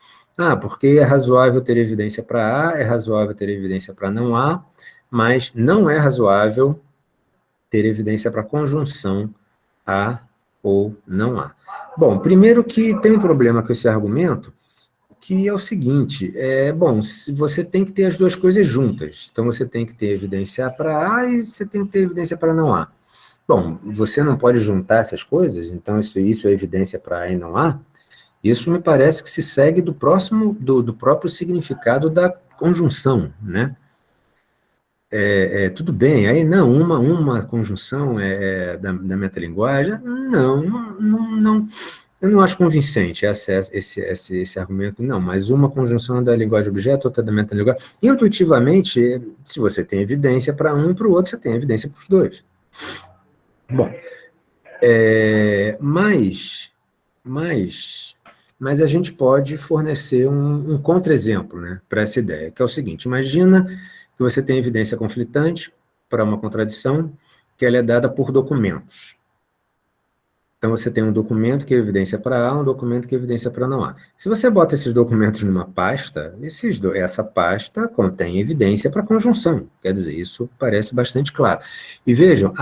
Porque é razoável ter evidência para A, é razoável ter evidência para não A, mas não é razoável ter evidência para conjunção A ou não A. Bom, primeiro que tem um problema com esse argumento, que é o seguinte, você tem que ter as duas coisas juntas. Então, você tem que ter evidência para A e você tem que ter evidência para não A. Bom, você não pode juntar essas coisas, então isso é evidência para A e não A. Isso me parece que se segue do próprio significado da conjunção, né? Tudo bem, aí não, uma conjunção da metalinguagem, não, eu não acho convincente esse argumento, não, mas uma conjunção da linguagem objeto, outra da metalinguagem. Intuitivamente, se você tem evidência para um e para o outro, você tem evidência para os dois. Bom, mas a gente pode fornecer um contra-exemplo, né, para essa ideia, que é o seguinte: imagina que você tem evidência conflitante para uma contradição, que ela é dada por documentos. Então, você tem um documento que é evidência para A, um documento que é evidência para não A. Se você bota esses documentos numa pasta, essa pasta contém evidência para conjunção. Quer dizer, isso parece bastante claro. E vejam,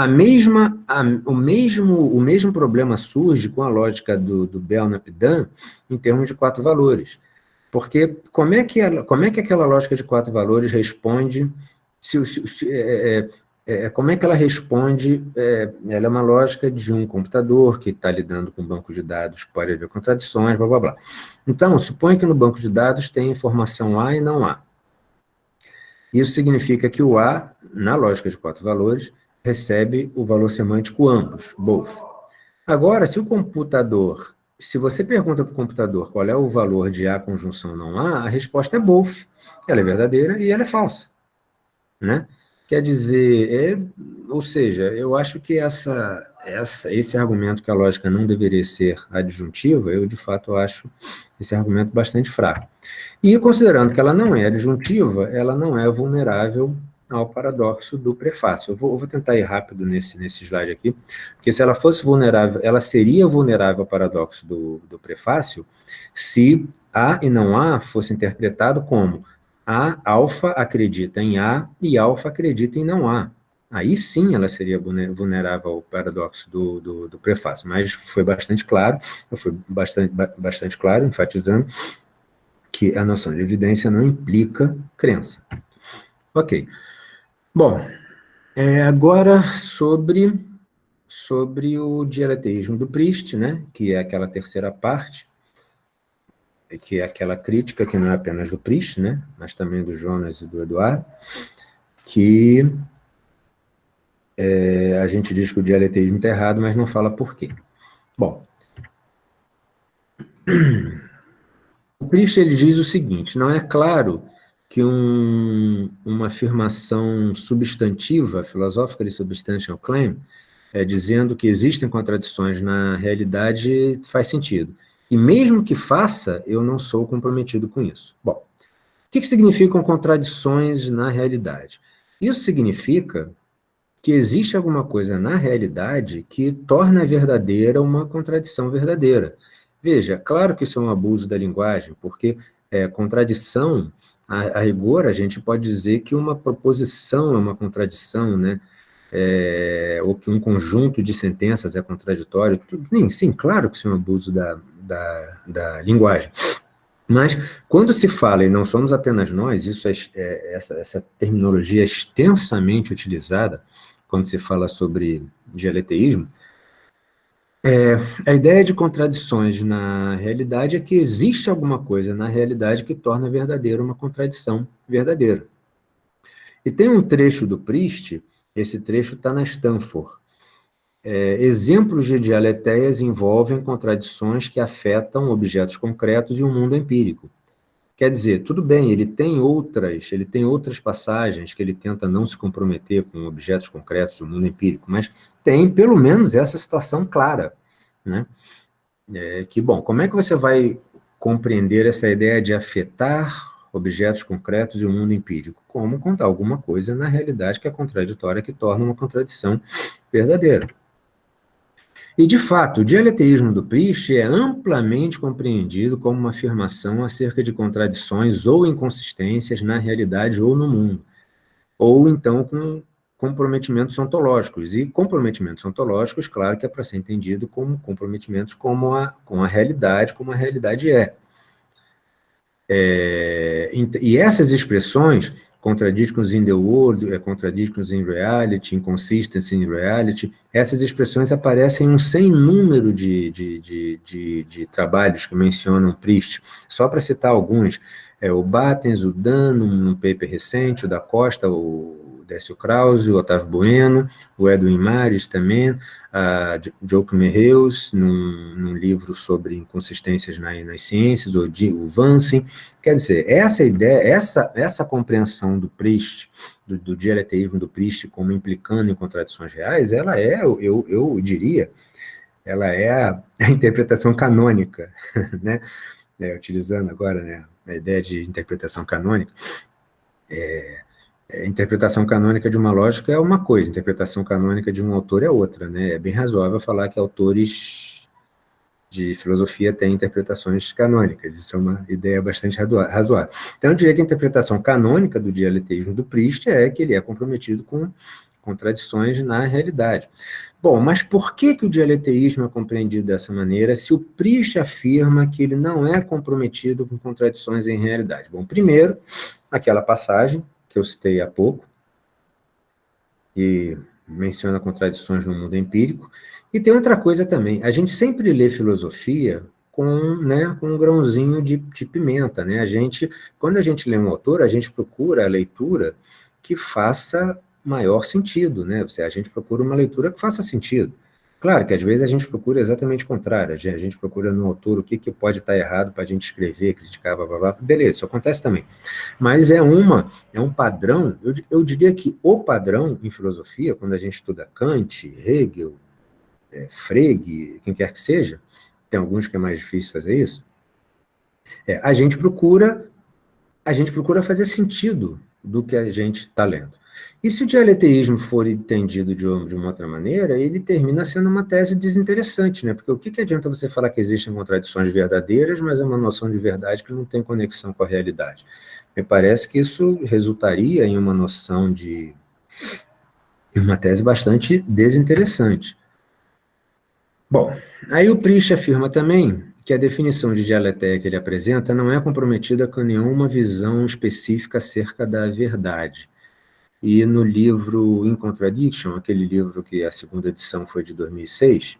o mesmo problema surge com a lógica do Belknap-Dunn em termos de 4 valores. Porque como é que aquela lógica de 4 valores responde como é que ela responde? Ela é uma lógica de um computador que está lidando com um banco de dados que pode haver contradições, blá, blá, blá. Então, suponha que no banco de dados tem informação A e não A. Isso significa que o A, na lógica de 4 valores, recebe o valor semântico ambos, both. Agora, se você pergunta para o computador qual é o valor de A conjunção não A, a resposta é both. Ela é verdadeira e ela é falsa, né? Quer dizer, ou seja, eu acho que esse argumento que a lógica não deveria ser adjuntiva, eu de fato acho esse argumento bastante fraco. E considerando que ela não é adjuntiva, ela não é vulnerável ao paradoxo do prefácio. Eu vou tentar ir rápido nesse slide aqui, porque se ela fosse vulnerável, ela seria vulnerável ao paradoxo do prefácio se A e não A fosse interpretado como alfa acredita em A e alfa acredita em não A. Aí sim ela seria vulnerável ao paradoxo do prefácio, mas foi bastante claro, bastante claro, enfatizando que a noção de evidência não implica crença. Ok. Bom, agora sobre o dialeteísmo do Priest, né, que é aquela terceira parte, que é aquela crítica que não é apenas do Priest, né, mas também do Jonas e do Eduardo, que a gente diz que o dialeteísmo está errado, mas não fala por quê. Bom, o Priest ele diz o seguinte: não é claro que uma afirmação substantiva, philosophical substantial claim, dizendo que existem contradições na realidade, faz sentido. E mesmo que faça, eu não sou comprometido com isso. Bom, o que significam contradições na realidade? Isso significa que existe alguma coisa na realidade que torna verdadeira uma contradição verdadeira. Veja, claro que isso é um abuso da linguagem, porque contradição, a rigor, a gente pode dizer que uma proposição é uma contradição, né? Ou que um conjunto de sentenças é contraditório. Sim, claro que isso é um abuso da linguagem. Mas, quando se fala, e não somos apenas nós, essa terminologia é extensamente utilizada quando se fala sobre dialeteísmo, a ideia de contradições na realidade é que existe alguma coisa na realidade que torna verdadeira uma contradição verdadeira. E tem um trecho do Priest, esse trecho está na Stanford. Exemplos de dialeteias envolvem contradições que afetam objetos concretos e o mundo empírico. Quer dizer, tudo bem, ele tem outras passagens que ele tenta não se comprometer com objetos concretos do mundo empírico, mas tem pelo menos essa situação clara, né? Bom, como é que você vai compreender essa ideia de afetar objetos concretos e o mundo empírico? Como contar alguma coisa na realidade que é contraditória, que torna uma contradição verdadeira. E, de fato, o dialeteísmo do Priest é amplamente compreendido como uma afirmação acerca de contradições ou inconsistências na realidade ou no mundo, ou então com comprometimentos ontológicos. E comprometimentos ontológicos, claro que é para ser entendido como comprometimentos com a realidade, como a realidade é. E essas expressões, contradictions in the world, contradictions in reality, inconsistency in reality, essas expressões aparecem em um sem número de trabalhos que mencionam Priest. Só para citar alguns, o Battens, o Dan, num paper recente, o da Costa, o Décio Krause, o Otávio Bueno, o Edwin Mares também, a Joke Merreus, num livro sobre inconsistências nas ciências, o Vansen. Quer dizer, essa ideia, essa compreensão do Priest, do dialeteísmo do Priest como implicando em contradições reais, ela eu diria, ela é a interpretação canônica, né? Utilizando agora, né, a ideia de interpretação canônica. A interpretação canônica de uma lógica é uma coisa, a interpretação canônica de um autor é outra, né? É bem razoável falar que autores de filosofia têm interpretações canônicas, isso é uma ideia bastante razoável. Então, eu diria que a interpretação canônica do dialeteísmo do Priest é que ele é comprometido com contradições na realidade. Bom, mas por que o dialeteísmo é compreendido dessa maneira se o Priest afirma que ele não é comprometido com contradições em realidade? Bom, primeiro, aquela passagem que eu citei há pouco, e menciona contradições no mundo empírico. E tem outra coisa também, a gente sempre lê filosofia com um grãozinho de pimenta, né? Quando a gente lê um autor, a gente procura a leitura que faça maior sentido, né? A gente procura uma leitura que faça sentido. Claro que às vezes a gente procura exatamente o contrário, a gente procura no autor o que pode estar errado para a gente escrever, criticar, blá, blá, blá. Beleza, isso acontece também. Mas é um padrão, eu diria que o padrão em filosofia, quando a gente estuda Kant, Hegel, Frege, quem quer que seja, tem alguns que é mais difícil fazer isso, a gente procura fazer sentido do que a gente está lendo. E se o dialeteísmo for entendido de uma outra maneira, ele termina sendo uma tese desinteressante, né? Porque o que adianta você falar que existem contradições verdadeiras, mas é uma noção de verdade que não tem conexão com a realidade? Me parece que isso resultaria em uma noção de uma tese bastante desinteressante. Bom, aí o Priest afirma também que a definição de dialeteia que ele apresenta não é comprometida com nenhuma visão específica acerca da verdade. E no livro In Contradiction, aquele livro que a segunda edição foi de 2006,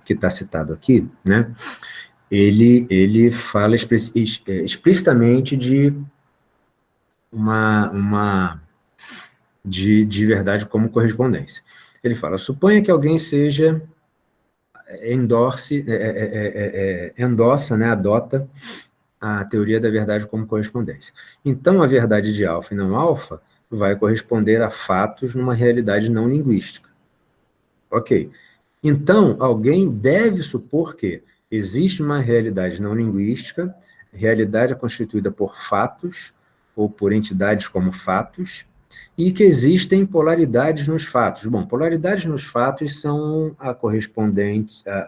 que está citado aqui, né, ele fala explicitamente de de verdade como correspondência. Ele fala, suponha que alguém endossa, né, adota a teoria da verdade como correspondência. Então, a verdade de alfa e não alfa vai corresponder a fatos numa realidade não linguística. Ok. Então, alguém deve supor que existe uma realidade não linguística, realidade é constituída por fatos, ou por entidades como fatos, e que existem polaridades nos fatos. Bom, polaridades nos fatos são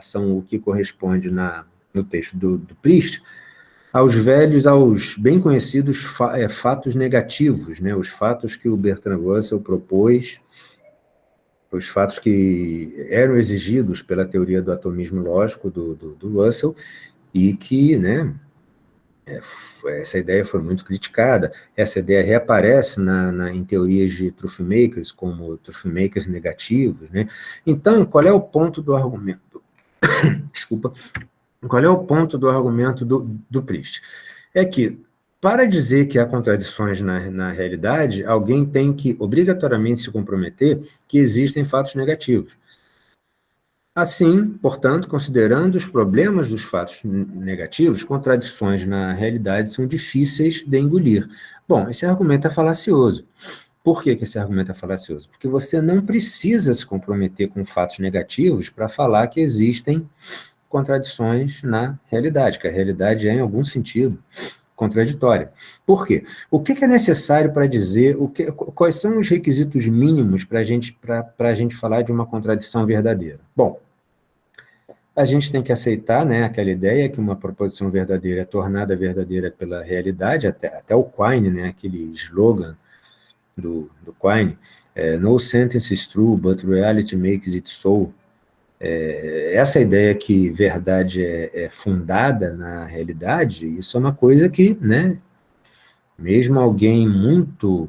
são o que corresponde no texto do Priest aos bem conhecidos fatos negativos, né? Os fatos que o Bertrand Russell propôs, os fatos que eram exigidos pela teoria do atomismo lógico do Russell e que, né, essa ideia foi muito criticada, essa ideia reaparece em teorias de truth makers, como truth makers negativos, né? Então, qual é o ponto do argumento? Desculpa. Qual é o ponto do argumento do Priest? É que, para dizer que há contradições na realidade, alguém tem que obrigatoriamente se comprometer que existem fatos negativos. Assim, portanto, considerando os problemas dos fatos negativos, contradições na realidade são difíceis de engolir. Bom, esse argumento é falacioso. Por que esse argumento é falacioso? Porque você não precisa se comprometer com fatos negativos para falar que existem contradições na realidade, que a realidade é, em algum sentido, contraditória. Por quê? O que é necessário para dizer, quais são os requisitos mínimos para a gente falar de uma contradição verdadeira? Bom, a gente tem que aceitar, né, aquela ideia que uma proposição verdadeira é tornada verdadeira pela realidade, até o Quine, né, aquele slogan do Quine, no sentence is true, but reality makes it so. Essa ideia que verdade é fundada na realidade, isso é uma coisa que, né, mesmo alguém muito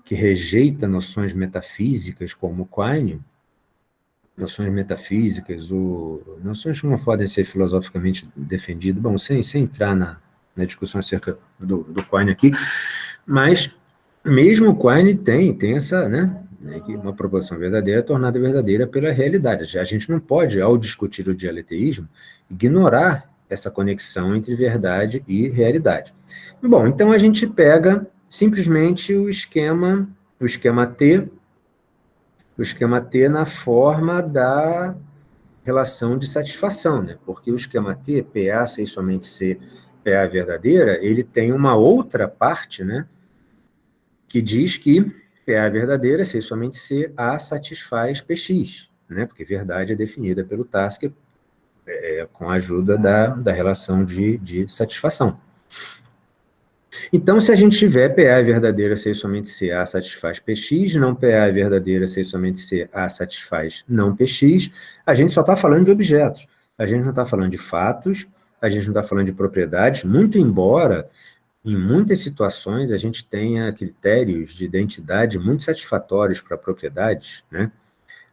que rejeita noções metafísicas como Quine, noções metafísicas, noções que não podem ser filosoficamente defendidas, bom, sem entrar na discussão acerca do Quine aqui, mas mesmo o Quine tem essa, né, que uma proposição verdadeira é tornada verdadeira pela realidade. A gente não pode, ao discutir o dialeteísmo, ignorar essa conexão entre verdade e realidade. Bom, então a gente pega simplesmente o esquema T na forma da relação de satisfação, né? Porque o esquema T, PA, sem somente ser PA verdadeira, ele tem uma outra parte, né, que diz que PA verdadeira, sem somente ser A, satisfaz PX, né? Porque verdade é definida pelo Tasker com a ajuda da relação de satisfação. Então, se a gente tiver PA verdadeira, sem somente ser A, satisfaz PX, não PA verdadeira, sem somente ser A, satisfaz não PX, a gente só está falando de objetos. A gente não está falando de fatos, a gente não está falando de propriedades, muito embora em muitas situações a gente tenha critérios de identidade muito satisfatórios para propriedades, né?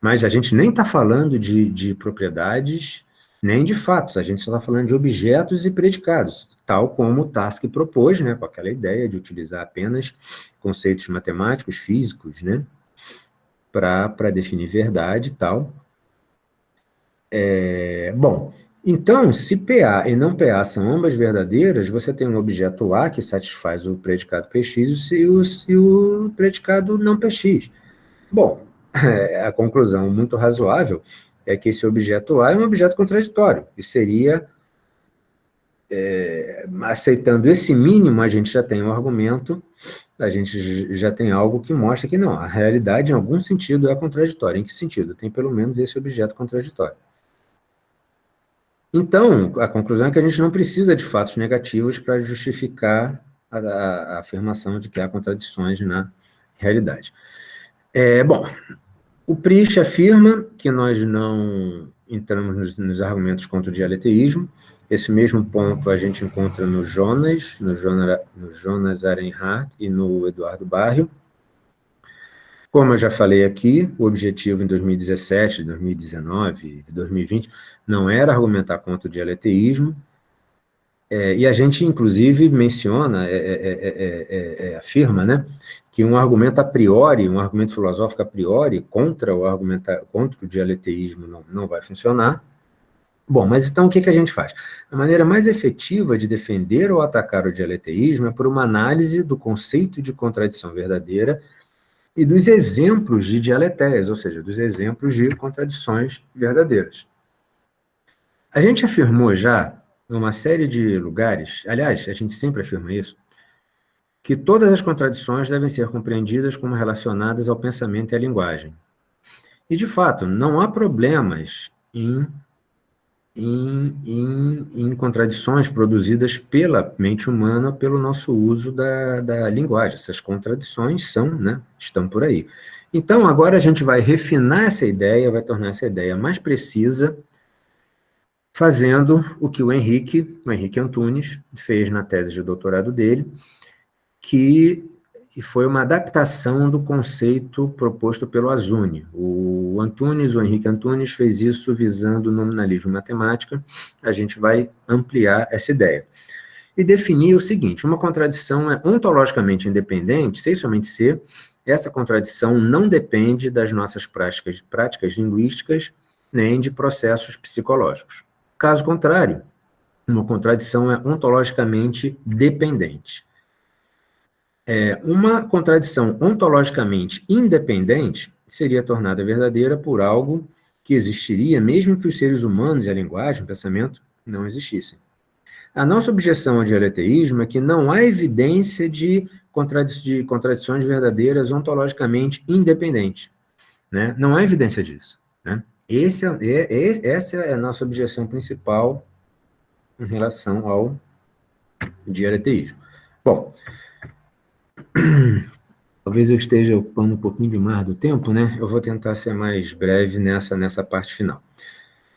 Mas a gente nem está falando de propriedades nem de fatos, a gente só está falando de objetos e predicados, tal como o Task propôs, né, com aquela ideia de utilizar apenas conceitos matemáticos, físicos, né, para definir verdade e tal. Bom, então, se PA e não PA são ambas verdadeiras, você tem um objeto A que satisfaz o predicado PX e o predicado não PX. Bom, a conclusão muito razoável é que esse objeto A é um objeto contraditório, e seria, aceitando esse mínimo, a gente já tem um argumento, a gente já tem algo que mostra que não, a realidade em algum sentido é contraditória. Em que sentido? Tem pelo menos esse objeto contraditório. Então, a conclusão é que a gente não precisa de fatos negativos para justificar a afirmação de que há contradições na realidade. Bom, o Priest afirma que nós não entramos nos argumentos contra o dialeteísmo. Esse mesmo ponto a gente encontra no Jonas Arenhardt e no Eduardo Barrio. Como eu já falei aqui, o objetivo em 2017, 2019 e 2020 não era argumentar contra o dialeteísmo, e a gente, inclusive, menciona, afirma, né, que um argumento a priori, um argumento filosófico a priori, contra o dialeteísmo não vai funcionar. Bom, mas então o que a gente faz? A maneira mais efetiva de defender ou atacar o dialeteísmo é por uma análise do conceito de contradição verdadeira e dos exemplos de dialeteias, ou seja, dos exemplos de contradições verdadeiras. A gente afirmou já, em uma série de lugares, aliás, a gente sempre afirma isso, que todas as contradições devem ser compreendidas como relacionadas ao pensamento e à linguagem. E, de fato, não há problemas em contradições produzidas pela mente humana pelo nosso uso da linguagem. Essas contradições estão por aí. Então, agora a gente vai refinar essa ideia, vai tornar essa ideia mais precisa fazendo o que o Henrique Antunes fez na tese de doutorado dele, que foi uma adaptação do conceito proposto pelo Azuni. O Henrique Antunes, fez isso visando o nominalismo matemática. A gente vai ampliar essa ideia. E definir o seguinte: uma contradição é ontologicamente independente, se e somente se essa contradição não depende das nossas práticas linguísticas nem de processos psicológicos. Caso contrário, uma contradição é ontologicamente dependente. Uma contradição ontologicamente independente seria tornada verdadeira por algo que existiria mesmo que os seres humanos e a linguagem, o pensamento, não existissem. A nossa objeção ao dialeteísmo é que não há evidência de contradições verdadeiras ontologicamente independentes. Né? Não há evidência disso. Né? Essa é a nossa objeção principal em relação ao dialeteísmo. Bom, talvez eu esteja ocupando um pouquinho demais do tempo, né? Eu vou tentar ser mais breve nessa parte final.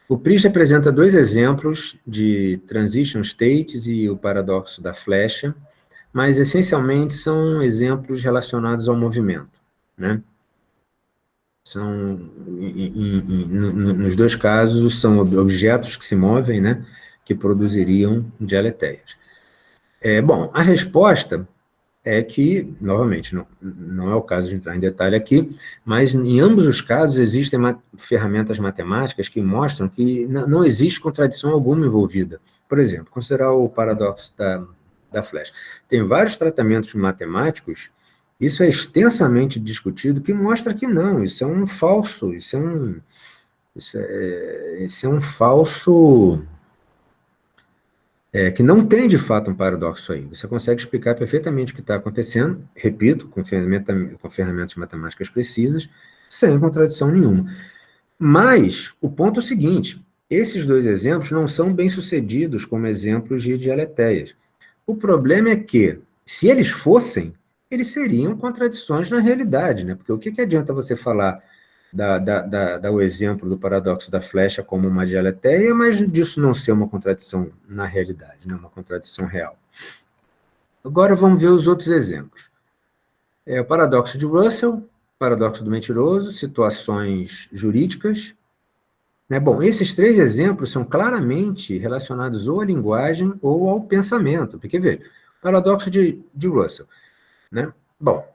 O Priest apresenta 2 exemplos de transition states e o paradoxo da flecha, mas essencialmente são exemplos relacionados ao movimento, né? Nos 2 casos, são objetos que se movem, né? Que produziriam dialeteias. Bom, a resposta é que, novamente, não é o caso de entrar em detalhe aqui, mas em ambos os casos existem ferramentas matemáticas que mostram que não existe contradição alguma envolvida. Por exemplo, considerar o paradoxo da flecha. Tem vários tratamentos matemáticos, isso é extensamente discutido, que mostra que não, isso é um falso, isso é um falso... que não tem, de fato, um paradoxo aí. Você consegue explicar perfeitamente o que está acontecendo, repito, com ferramentas matemáticas precisas, sem contradição nenhuma. Mas o ponto é o seguinte: esses 2 exemplos não são bem-sucedidos como exemplos de dialeteias. O problema é que, se eles fossem, eles seriam contradições na realidade, né? Porque o que adianta você falar dar o exemplo do paradoxo da flecha como uma dialeteia, mas disso não ser uma contradição na realidade, né? Uma contradição real. Agora vamos ver os outros exemplos. O paradoxo de Russell, paradoxo do mentiroso, situações jurídicas. Né? Bom, esses 3 exemplos são claramente relacionados ou à linguagem ou ao pensamento, porque, veja, paradoxo de Russell. Né? Bom,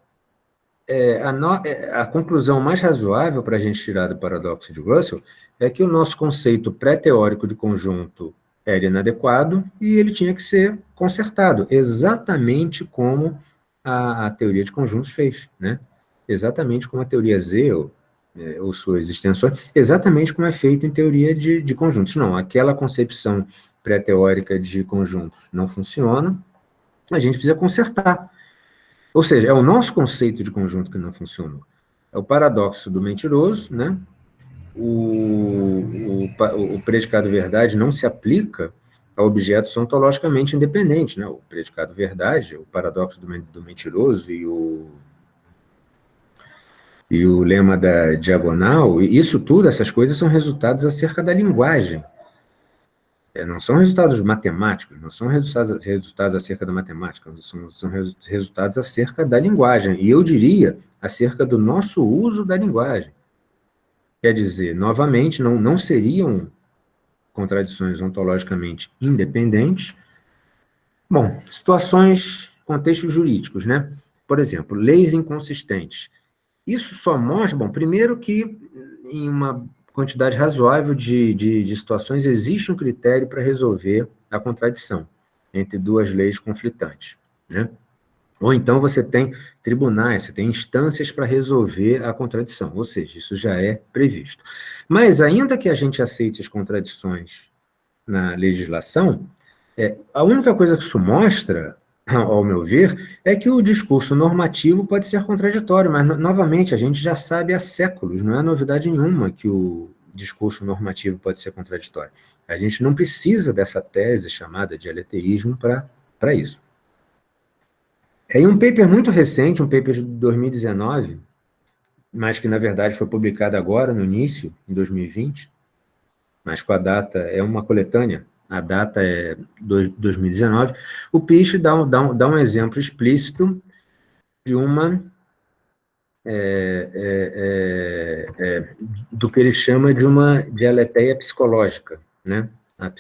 a conclusão mais razoável para a gente tirar do paradoxo de Russell é que o nosso conceito pré-teórico de conjunto era inadequado e ele tinha que ser consertado, exatamente como a teoria de conjuntos fez, né? Exatamente como a teoria Z, ou suas extensões, exatamente como é feito em teoria de conjuntos. Não, aquela concepção pré-teórica de conjuntos não funciona, a gente precisa consertar. Ou seja, é o nosso conceito de conjunto que não funcionou. É o paradoxo do mentiroso, né? O predicado verdade não se aplica a objetos ontologicamente independentes, né? O predicado verdade, o paradoxo do mentiroso e o lema da diagonal, e isso tudo, essas coisas são resultados acerca da linguagem. Não são resultados matemáticos, não são resultados acerca da matemática, são resultados acerca da linguagem, e eu diria, acerca do nosso uso da linguagem. Quer dizer, novamente, não seriam contradições ontologicamente independentes. Bom, situações, contextos jurídicos, né? Por exemplo, leis inconsistentes. Isso só mostra, bom, primeiro que em uma quantidade razoável de situações existe um critério para resolver a contradição entre 2 leis conflitantes, né? Ou então você tem tribunais, você tem instâncias para resolver a contradição, ou seja, isso já é previsto. Mas ainda que a gente aceite as contradições na legislação, a única coisa que isso mostra, ao meu ver, é que o discurso normativo pode ser contraditório, mas, novamente, a gente já sabe há séculos, não é novidade nenhuma que o discurso normativo pode ser contraditório. A gente não precisa dessa tese chamada dialeteísmo para isso. Em um paper muito recente, um paper de 2019, mas que, na verdade, foi publicado agora, no início, em 2020, mas com a data, é uma coletânea, a data é 2019, o Piche dá um exemplo explícito de uma do que ele chama de uma dialeteia psicológica, né? A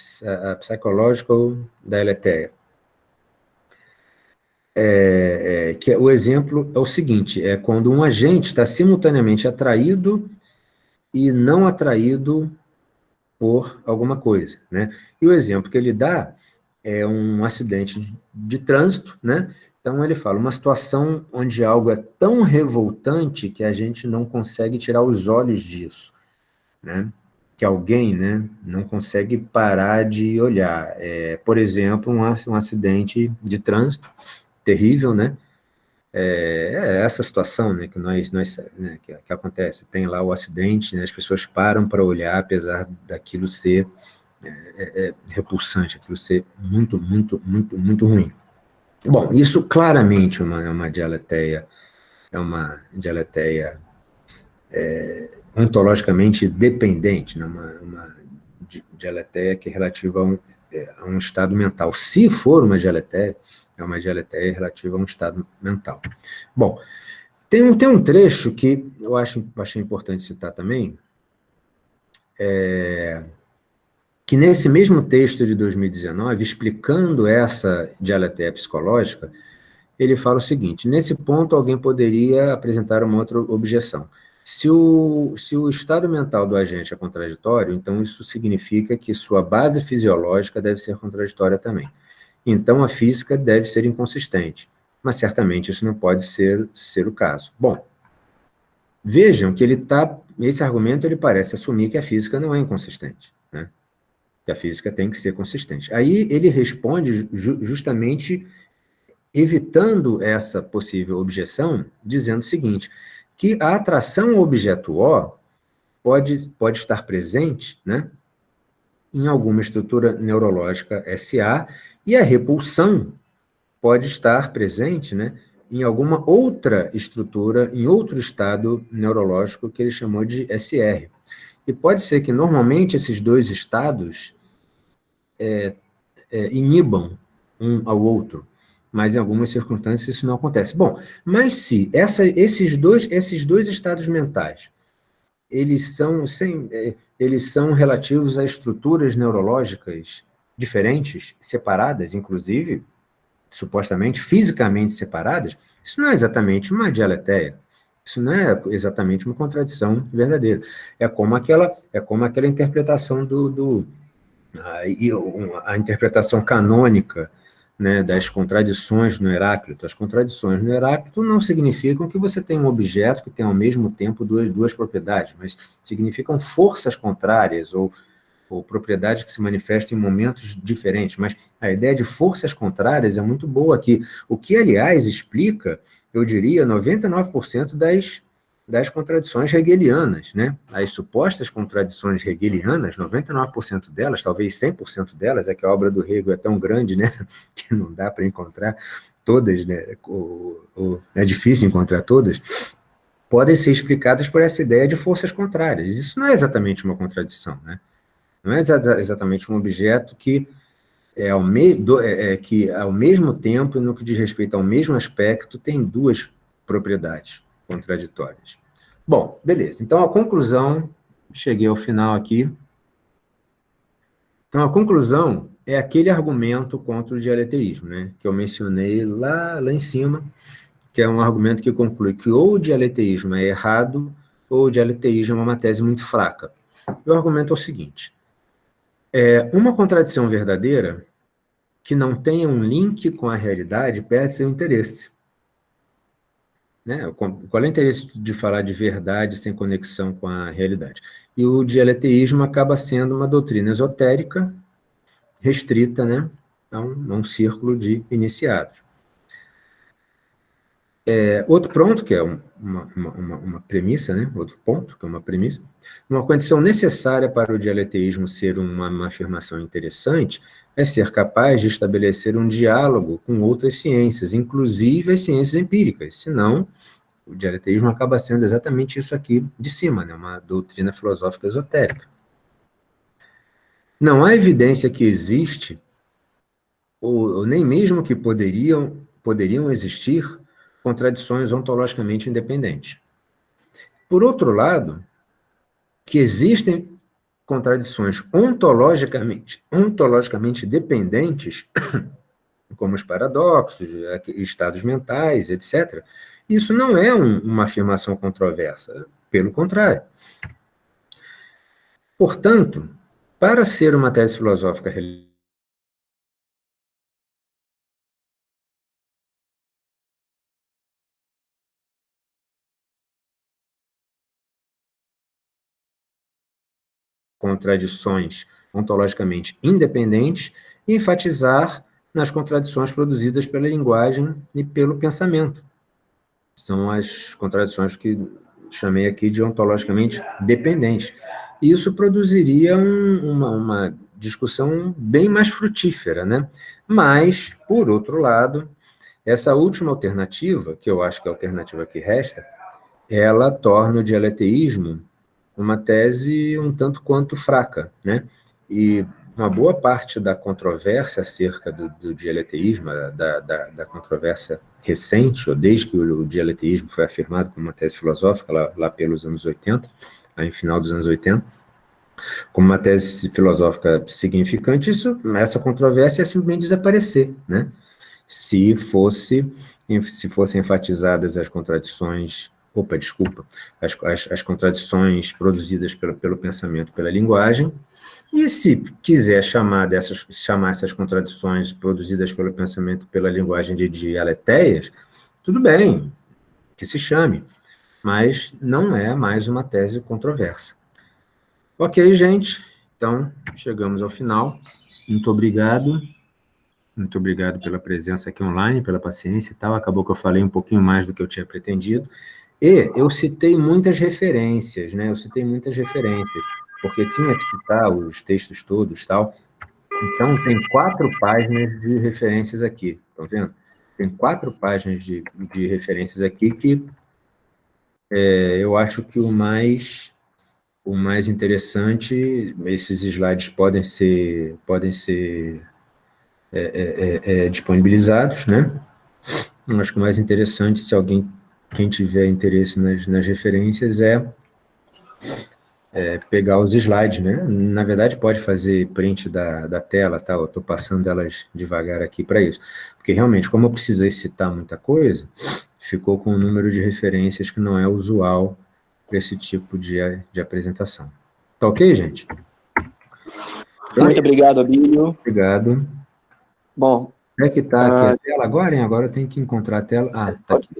psychological dialeteia. Que o exemplo é o seguinte, é quando um agente está simultaneamente atraído e não atraído por alguma coisa, né? E o exemplo que ele dá é um acidente de trânsito, né? Então ele fala, uma situação onde algo é tão revoltante que a gente não consegue tirar os olhos disso, né? Que alguém, né, não consegue parar de olhar. Por exemplo, um acidente de trânsito terrível, né? Essa situação, né, que né, que acontece. Tem lá o acidente, né, as pessoas param para olhar, apesar daquilo ser repulsante, aquilo ser muito, muito, muito, muito ruim. Bom, isso claramente é uma dialeteia ontologicamente dependente, né? Uma dialeteia que é relativa a um estado mental. Se for uma dialeteia, é uma dialeteia relativa a um estado mental. Bom, tem um trecho que eu achei importante citar também, que nesse mesmo texto de 2019, explicando essa dialeteia psicológica, ele fala o seguinte, nesse ponto alguém poderia apresentar uma outra objeção. Se o estado mental do agente é contraditório, então isso significa que sua base fisiológica deve ser contraditória também. Então a física deve ser inconsistente, mas certamente isso não pode ser o caso. Bom, vejam que esse argumento ele parece assumir que a física não é inconsistente, né? Que a física tem que ser consistente. Aí ele responde justamente evitando essa possível objeção, dizendo o seguinte, que a atração ao objeto O pode estar presente, né, em alguma estrutura neurológica SA, e a repulsão pode estar presente, né, em alguma outra estrutura, em outro estado neurológico que ele chamou de SR. E pode ser que, normalmente, esses dois estados inibam um ao outro, mas em algumas circunstâncias isso não acontece. Bom, mas se esses dois estados mentais, eles são relativos a estruturas neurológicas diferentes, separadas, inclusive, supostamente, fisicamente separadas, isso não é exatamente uma dialeteia, isso não é exatamente uma contradição verdadeira. É como aquela interpretação a interpretação canônica, né, das contradições no Heráclito. As contradições no Heráclito não significam que você tem um objeto que tem ao mesmo tempo duas propriedades, mas significam forças contrárias ou propriedades que se manifestam em momentos diferentes. Mas a ideia de forças contrárias é muito boa aqui, o que, aliás, explica, eu diria, 99% das contradições hegelianas, né? As supostas contradições hegelianas, 99% delas, talvez 100% delas, é que a obra do Hegel é tão grande, né, que não dá para encontrar todas, né, é difícil encontrar todas, podem ser explicadas por essa ideia de forças contrárias. Isso não é exatamente uma contradição, né? Não é exatamente um objeto que que, ao mesmo tempo, no que diz respeito ao mesmo aspecto, tem duas propriedades contraditórias. Bom, beleza. Então, a conclusão, cheguei ao final aqui. Então, a conclusão é aquele argumento contra o dialeteísmo, né, que eu mencionei lá em cima, que é um argumento que conclui que ou o dialeteísmo é errado, ou o dialeteísmo é uma tese muito fraca. E o argumento é o seguinte, uma contradição verdadeira que não tenha um link com a realidade perde seu interesse. Né? Qual é o interesse de falar de verdade sem conexão com a realidade? E o dialeteísmo acaba sendo uma doutrina esotérica, restrita, né, a um círculo de iniciados. Outro ponto, que é uma premissa, né, outro ponto, que é uma premissa, uma condição necessária para o dialeteísmo ser uma afirmação interessante é ser capaz de estabelecer um diálogo com outras ciências, inclusive as ciências empíricas, senão o dialeteísmo acaba sendo exatamente isso aqui de cima, né? Uma doutrina filosófica esotérica. Não há evidência que existe, ou nem mesmo que poderiam existir, contradições ontologicamente independentes. Por outro lado, que existem contradições ontologicamente dependentes, como os paradoxos, estados mentais, etc., isso não é uma afirmação controversa, pelo contrário. Portanto, para ser uma tese filosófica contradições ontologicamente independentes e enfatizar nas contradições produzidas pela linguagem e pelo pensamento. São as contradições que chamei aqui de ontologicamente dependentes. Isso produziria uma discussão bem mais frutífera, né? Mas, por outro lado, essa última alternativa, que eu acho que é a alternativa que resta, ela torna o dialeteísmo uma tese um tanto quanto fraca, né? E uma boa parte da controvérsia acerca do dialeteísmo, da controvérsia recente, ou desde que o dialeteísmo foi afirmado como uma tese filosófica, lá pelos anos 80, aí em final dos anos 80, como uma tese filosófica significante, essa controvérsia ia simplesmente desaparecer, né? Se fossem enfatizadas as contradições, as contradições produzidas pelo pensamento, pela linguagem, e se quiser chamar essas contradições produzidas pelo pensamento, pela linguagem de dialeteias, tudo bem, que se chame, mas não é mais uma tese controversa. Ok, gente, então chegamos ao final. Muito obrigado. Muito obrigado pela presença aqui online, pela paciência e tal. Acabou que eu falei um pouquinho mais do que eu tinha pretendido. E eu citei muitas referências, né? Porque tinha que citar os textos todos e tal. Então, tem 4 páginas de referências aqui, estão vendo? Tem 4 páginas de referências aqui que eu acho que o mais interessante, esses slides podem ser disponibilizados, né? Eu acho que o mais interessante, quem tiver interesse nas referências, pegar os slides, né? Na verdade, pode fazer print da tela, tá? Eu estou passando elas devagar aqui para isso. Porque, realmente, como eu precisei citar muita coisa, ficou com um número de referências que não é usual para esse tipo de apresentação. Tá ok, gente? Muito obrigado, Abílio. Obrigado. Bom, Como é que está aqui a tela agora, hein? Agora eu tenho que encontrar a tela. Ah, está aqui.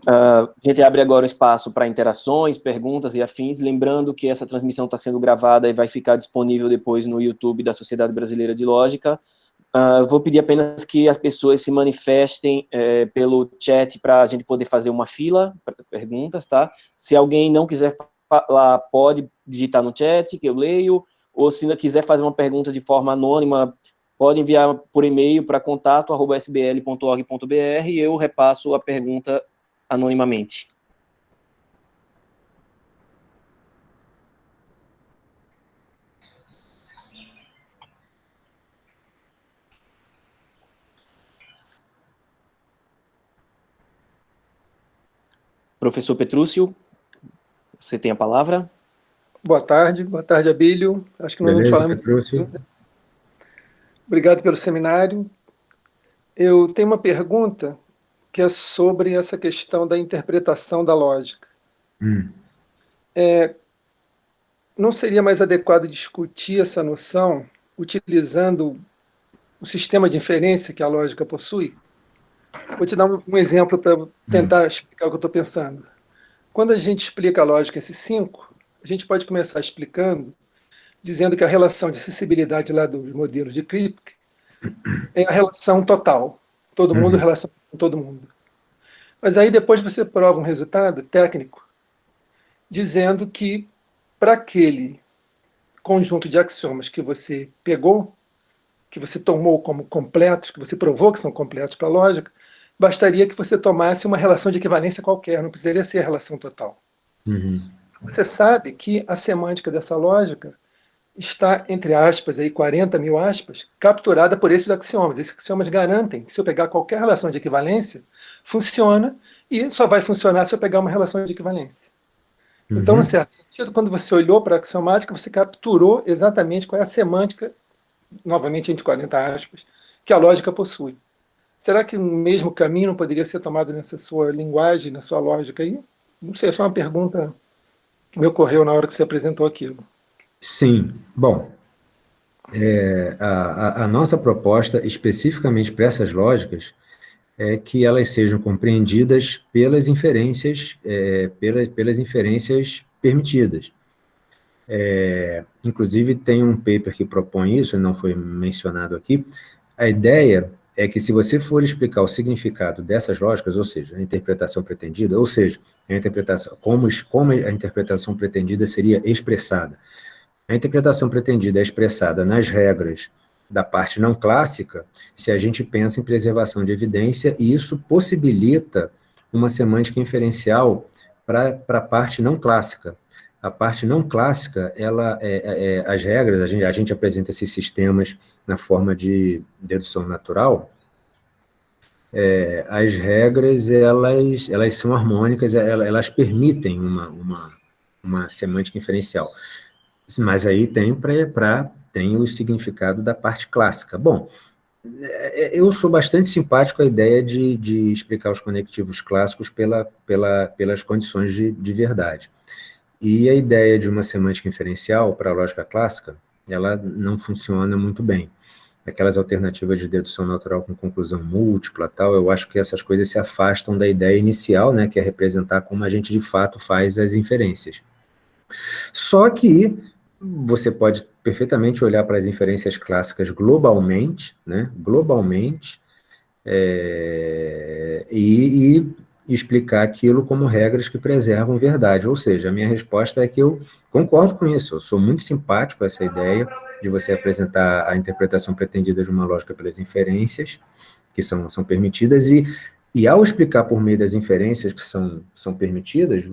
A gente abre agora o espaço para interações, perguntas e afins, lembrando que essa transmissão está sendo gravada e vai ficar disponível depois no YouTube da Sociedade Brasileira de Lógica. Vou pedir apenas que as pessoas se manifestem pelo chat para a gente poder fazer uma fila para perguntas, tá? Se alguém não quiser falar, pode digitar no chat, que eu leio, ou se não quiser fazer uma pergunta de forma anônima, pode enviar por e-mail para contato@sbl.org.br e eu repasso a pergunta anonimamente. Professor Petrúcio, você tem a palavra. Boa tarde, Abílio. Acho que não vamos falar muito. Obrigado pelo seminário. Eu tenho uma pergunta que é sobre essa questão da interpretação da lógica. Não seria mais adequado discutir essa noção utilizando o sistema de inferência que a lógica possui? Vou te dar um exemplo para tentar explicar o que eu estou pensando. Quando a gente explica a lógica S5, a gente pode começar explicando, dizendo que a relação de acessibilidade lá dos modelos de Kripke é a relação total. Todo mundo relaciona com todo mundo. Mas aí depois você prova um resultado técnico dizendo que para aquele conjunto de axiomas que você pegou, que você tomou como completos, que você provou que são completos para a lógica, bastaria que você tomasse uma relação de equivalência qualquer, não precisaria ser a relação total. Você sabe que a semântica dessa lógica está, entre aspas, aí 40 mil aspas, capturada por esses axiomas. Esses axiomas garantem que se eu pegar qualquer relação de equivalência, funciona, e só vai funcionar se eu pegar uma relação de equivalência. Então, no certo sentido, quando você olhou para a axiomática, você capturou exatamente qual é a semântica, novamente entre 40 aspas, que a lógica possui. Será que o mesmo caminho não poderia ser tomado nessa sua linguagem, na sua lógica aí? Não sei, é só uma pergunta que me ocorreu na hora que você apresentou aquilo. Sim, bom, a nossa proposta, especificamente para essas lógicas, é que elas sejam compreendidas pelas inferências, pelas inferências permitidas. Inclusive, tem um paper que propõe isso, não foi mencionado aqui. A ideia é que, se você for explicar o significado dessas lógicas, ou seja, a interpretação pretendida, ou seja, a interpretação, como a interpretação pretendida seria expressada. A interpretação pretendida é expressada nas regras da parte não clássica, se a gente pensa em preservação de evidência, e isso possibilita uma semântica inferencial para a parte não clássica. A parte não clássica, as regras, a gente apresenta esses sistemas na forma de dedução natural. As regras, elas são harmônicas, elas permitem uma semântica inferencial. Mas aí tem o significado da parte clássica. Bom, eu sou bastante simpático à ideia de explicar os conectivos clássicos pelas condições de verdade. E a ideia de uma semântica inferencial para a lógica clássica, ela não funciona muito bem. Aquelas alternativas de dedução natural com conclusão múltipla, tal, eu acho que essas coisas se afastam da ideia inicial, né, que é representar como a gente de fato faz as inferências. Só que você pode perfeitamente olhar para as inferências clássicas globalmente, né, e explicar aquilo como regras que preservam verdade. Ou seja, a minha resposta é que eu concordo com isso, eu sou muito simpático a essa ideia de você apresentar a interpretação pretendida de uma lógica pelas inferências, que são permitidas, e ao explicar por meio das inferências que são permitidas,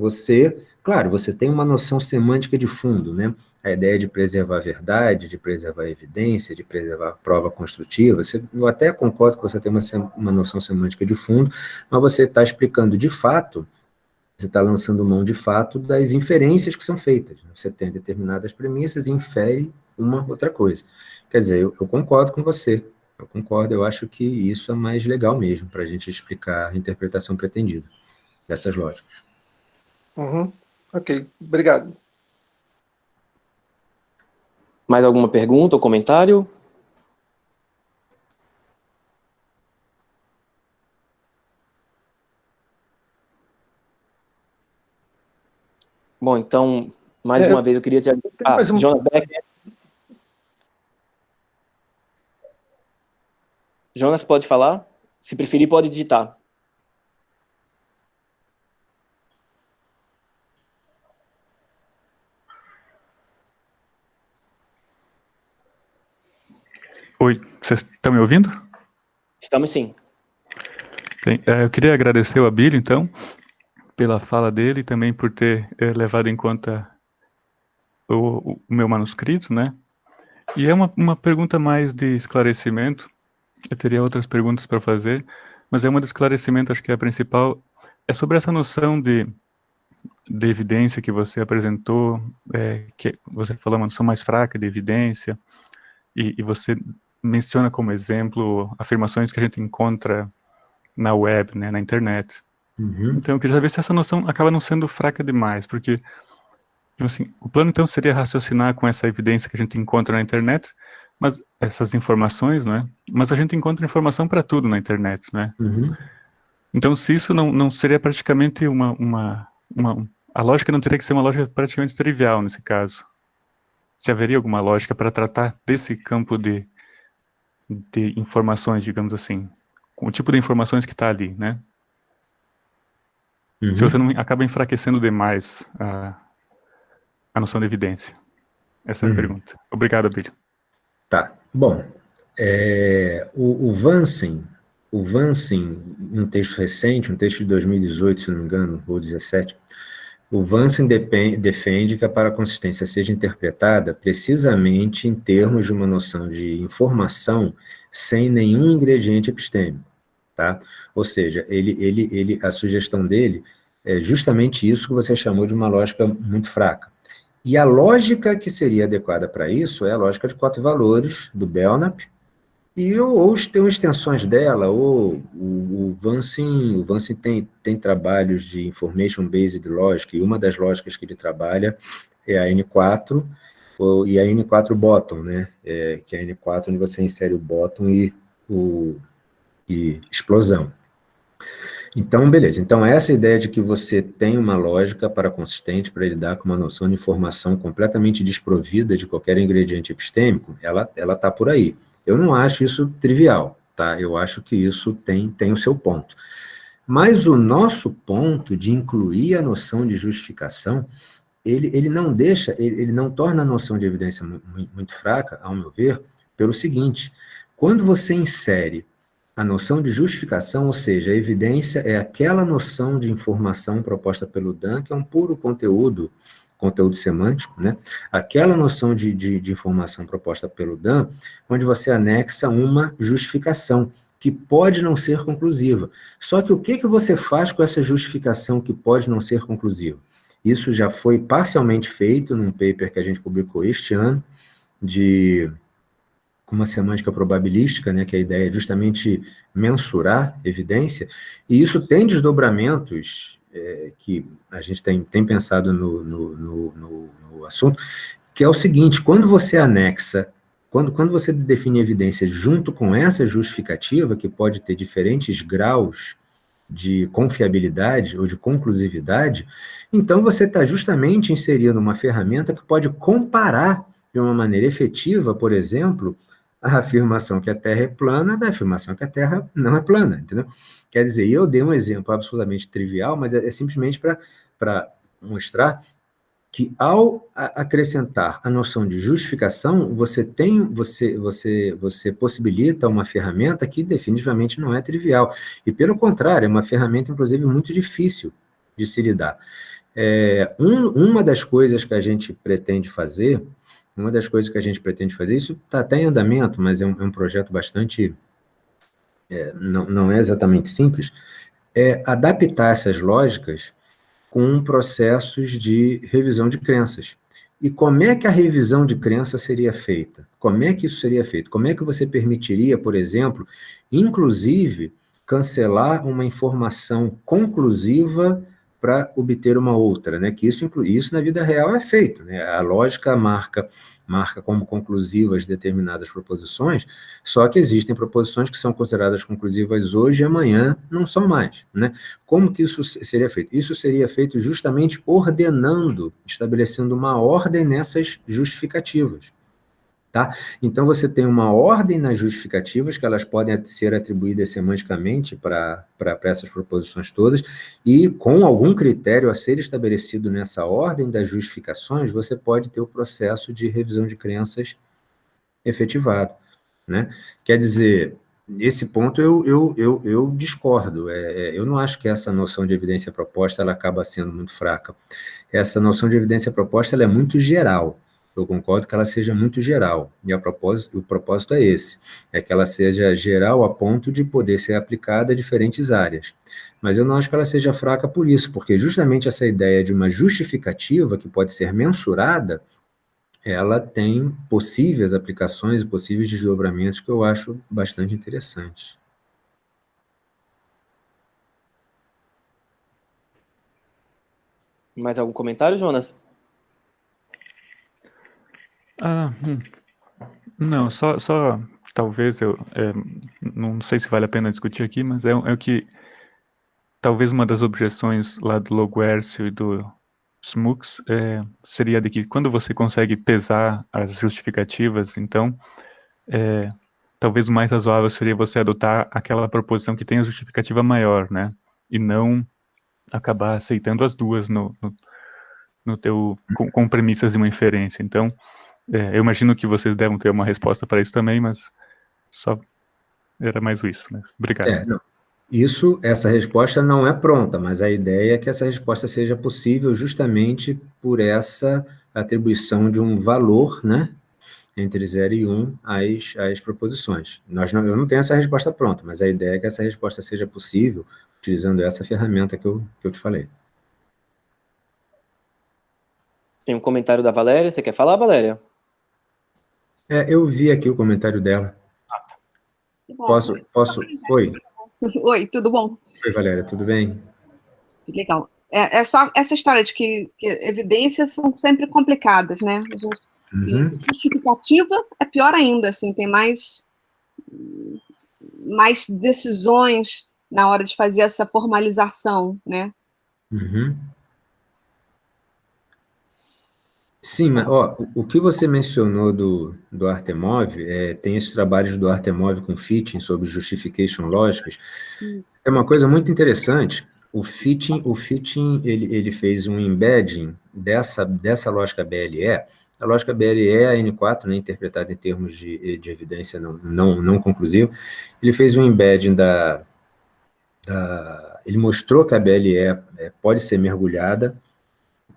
claro, você tem uma noção semântica de fundo, né? A ideia de preservar a verdade, de preservar a evidência, de preservar a prova construtiva. Eu até concordo que você tem uma noção semântica de fundo, mas você está explicando de fato, você está lançando mão de fato das inferências que são feitas. Você tem determinadas premissas e infere uma outra coisa. Quer dizer, eu concordo com você. Eu concordo, eu acho que isso é mais legal mesmo, para a gente explicar a interpretação pretendida dessas lógicas. Ok, obrigado. Mais alguma pergunta ou comentário? Bom, então, mais uma vez eu queria te agradecer. Jonas Becker. Jonas, pode falar? Se preferir, pode digitar. Oi, vocês estão me ouvindo? Estamos sim. Bem, eu queria agradecer ao Abílio, então, pela fala dele e também por ter levado em conta o meu manuscrito, né? E é uma pergunta mais de esclarecimento. Eu teria outras perguntas para fazer, mas é uma de esclarecimento, acho que a principal é sobre essa noção de evidência que você apresentou, que você falou uma noção mais fraca de evidência, e você menciona como exemplo afirmações que a gente encontra na web, né, na internet. Então eu queria saber se essa noção acaba não sendo fraca demais, porque assim, o plano então seria raciocinar com essa evidência que a gente encontra na internet, mas essas informações, né? Mas a gente encontra informação para tudo na internet, né? Então, se isso não seria praticamente a lógica não teria que ser uma lógica praticamente trivial nesse caso. Se haveria alguma lógica para tratar desse campo de informações, digamos assim, com o tipo de informações que está ali, né? Se você não acaba enfraquecendo demais a noção de evidência. Essa é a pergunta. Obrigado, Abílio. Tá. Bom, o Vansen, em um texto recente, um texto de 2018, se não me engano, ou 2017, O Vanson defende que a paraconsistência seja interpretada precisamente em termos de uma noção de informação sem nenhum ingrediente epistêmico, tá? Ou seja, a sugestão dele é justamente isso que você chamou de uma lógica muito fraca. E a lógica que seria adequada para isso é a lógica de 4 valores do Belknap, ou tem extensões dela, ou o Vanson tem trabalhos de Information-Based Logic, e uma das lógicas que ele trabalha é a N4, e a N4 Bottom, né? Que é a N4 onde você insere o bottom e explosão. Então, beleza. Então, essa ideia de que você tem uma lógica paraconsistente para lidar com uma noção de informação completamente desprovida de qualquer ingrediente epistêmico, ela está por aí. Eu não acho isso trivial, tá? Eu acho que isso tem o seu ponto. Mas o nosso ponto de incluir a noção de justificação, ele não torna a noção de evidência muito fraca, ao meu ver, pelo seguinte: quando você insere a noção de justificação, ou seja, a evidência é aquela noção de informação proposta pelo Dan, que é um puro conteúdo semântico, né? Aquela noção de informação proposta pelo Dan, onde você anexa uma justificação, que pode não ser conclusiva. Só que o que você faz com essa justificação que pode não ser conclusiva? Isso já foi parcialmente feito num paper que a gente publicou este ano, com uma semântica probabilística, né, que a ideia é justamente mensurar evidência, e isso tem desdobramentos que a gente tem pensado no assunto, que é o seguinte: quando você anexa, quando você define evidência junto com essa justificativa, que pode ter diferentes graus de confiabilidade ou de conclusividade, então você está justamente inserindo uma ferramenta que pode comparar de uma maneira efetiva, por exemplo, a afirmação que a Terra é plana da afirmação que a Terra não é plana, entendeu? Quer dizer, eu dei um exemplo absolutamente trivial, mas é simplesmente para mostrar que, ao acrescentar a noção de justificação, você possibilita uma ferramenta que definitivamente não é trivial. E, pelo contrário, é uma ferramenta, inclusive, muito difícil de se lidar. Uma das coisas que a gente pretende fazer, isso está até em andamento, mas é um projeto bastante... não é exatamente simples, é adaptar essas lógicas com processos de revisão de crenças. E como é que a revisão de crença seria feita? Como é que isso seria feito? Como é que você permitiria, por exemplo, inclusive, cancelar uma informação conclusiva para obter uma outra, né? Que isso na vida real é feito, né? A lógica marca como conclusivas determinadas proposições, só que existem proposições que são consideradas conclusivas hoje e amanhã não são mais, né? Como que isso seria feito? Isso seria feito justamente estabelecendo uma ordem nessas justificativas. Tá? Então, você tem uma ordem nas justificativas, que elas podem ser atribuídas semanticamente para essas proposições todas, e com algum critério a ser estabelecido nessa ordem das justificações, você pode ter o processo de revisão de crenças efetivado, né? Quer dizer, nesse ponto eu discordo. Eu não acho que essa noção de evidência proposta ela acaba sendo muito fraca. Essa noção de evidência proposta ela é muito geral. Eu concordo que ela seja muito geral, e o propósito é esse, é que ela seja geral a ponto de poder ser aplicada a diferentes áreas. Mas eu não acho que ela seja fraca por isso, porque justamente essa ideia de uma justificativa que pode ser mensurada, ela tem possíveis aplicações e possíveis desdobramentos que eu acho bastante interessantes. Mais algum comentário, Jonas? Não, só talvez não sei se vale a pena discutir aqui, mas é o que talvez uma das objeções lá do Loguercio e do Smooks seria de que quando você consegue pesar as justificativas, então talvez o mais razoável seria você adotar aquela proposição que tem a justificativa maior, né? E não acabar aceitando as duas com premissas de uma inferência. Então, eu imagino que vocês devem ter uma resposta para isso também, mas só era mais isso, né? Obrigado. Essa resposta não é pronta, mas a ideia é que essa resposta seja possível justamente por essa atribuição de um valor, né, entre 0 e 1 às proposições. Eu não tenho essa resposta pronta, mas a ideia é que essa resposta seja possível utilizando essa ferramenta que eu te falei. Tem um comentário da Valéria. Você quer falar, Valéria? Eu vi aqui o comentário dela. Posso? Oi. Oi, tudo bom? Oi, Valéria, tudo bem? Legal. É só essa história de que evidências são sempre complicadas, né? E justificativa é pior ainda, assim, tem mais decisões na hora de fazer essa formalização, né? Sim, mas o que você mencionou do Artemov, tem esses trabalhos do Artemov com Fitting sobre justification lógicas, é uma coisa muito interessante. O Fitting ele fez um embedding dessa lógica BLE. A lógica BLE é a N4, né, interpretada em termos de evidência não conclusiva. Ele fez um embedding ele mostrou que a BLE pode ser mergulhada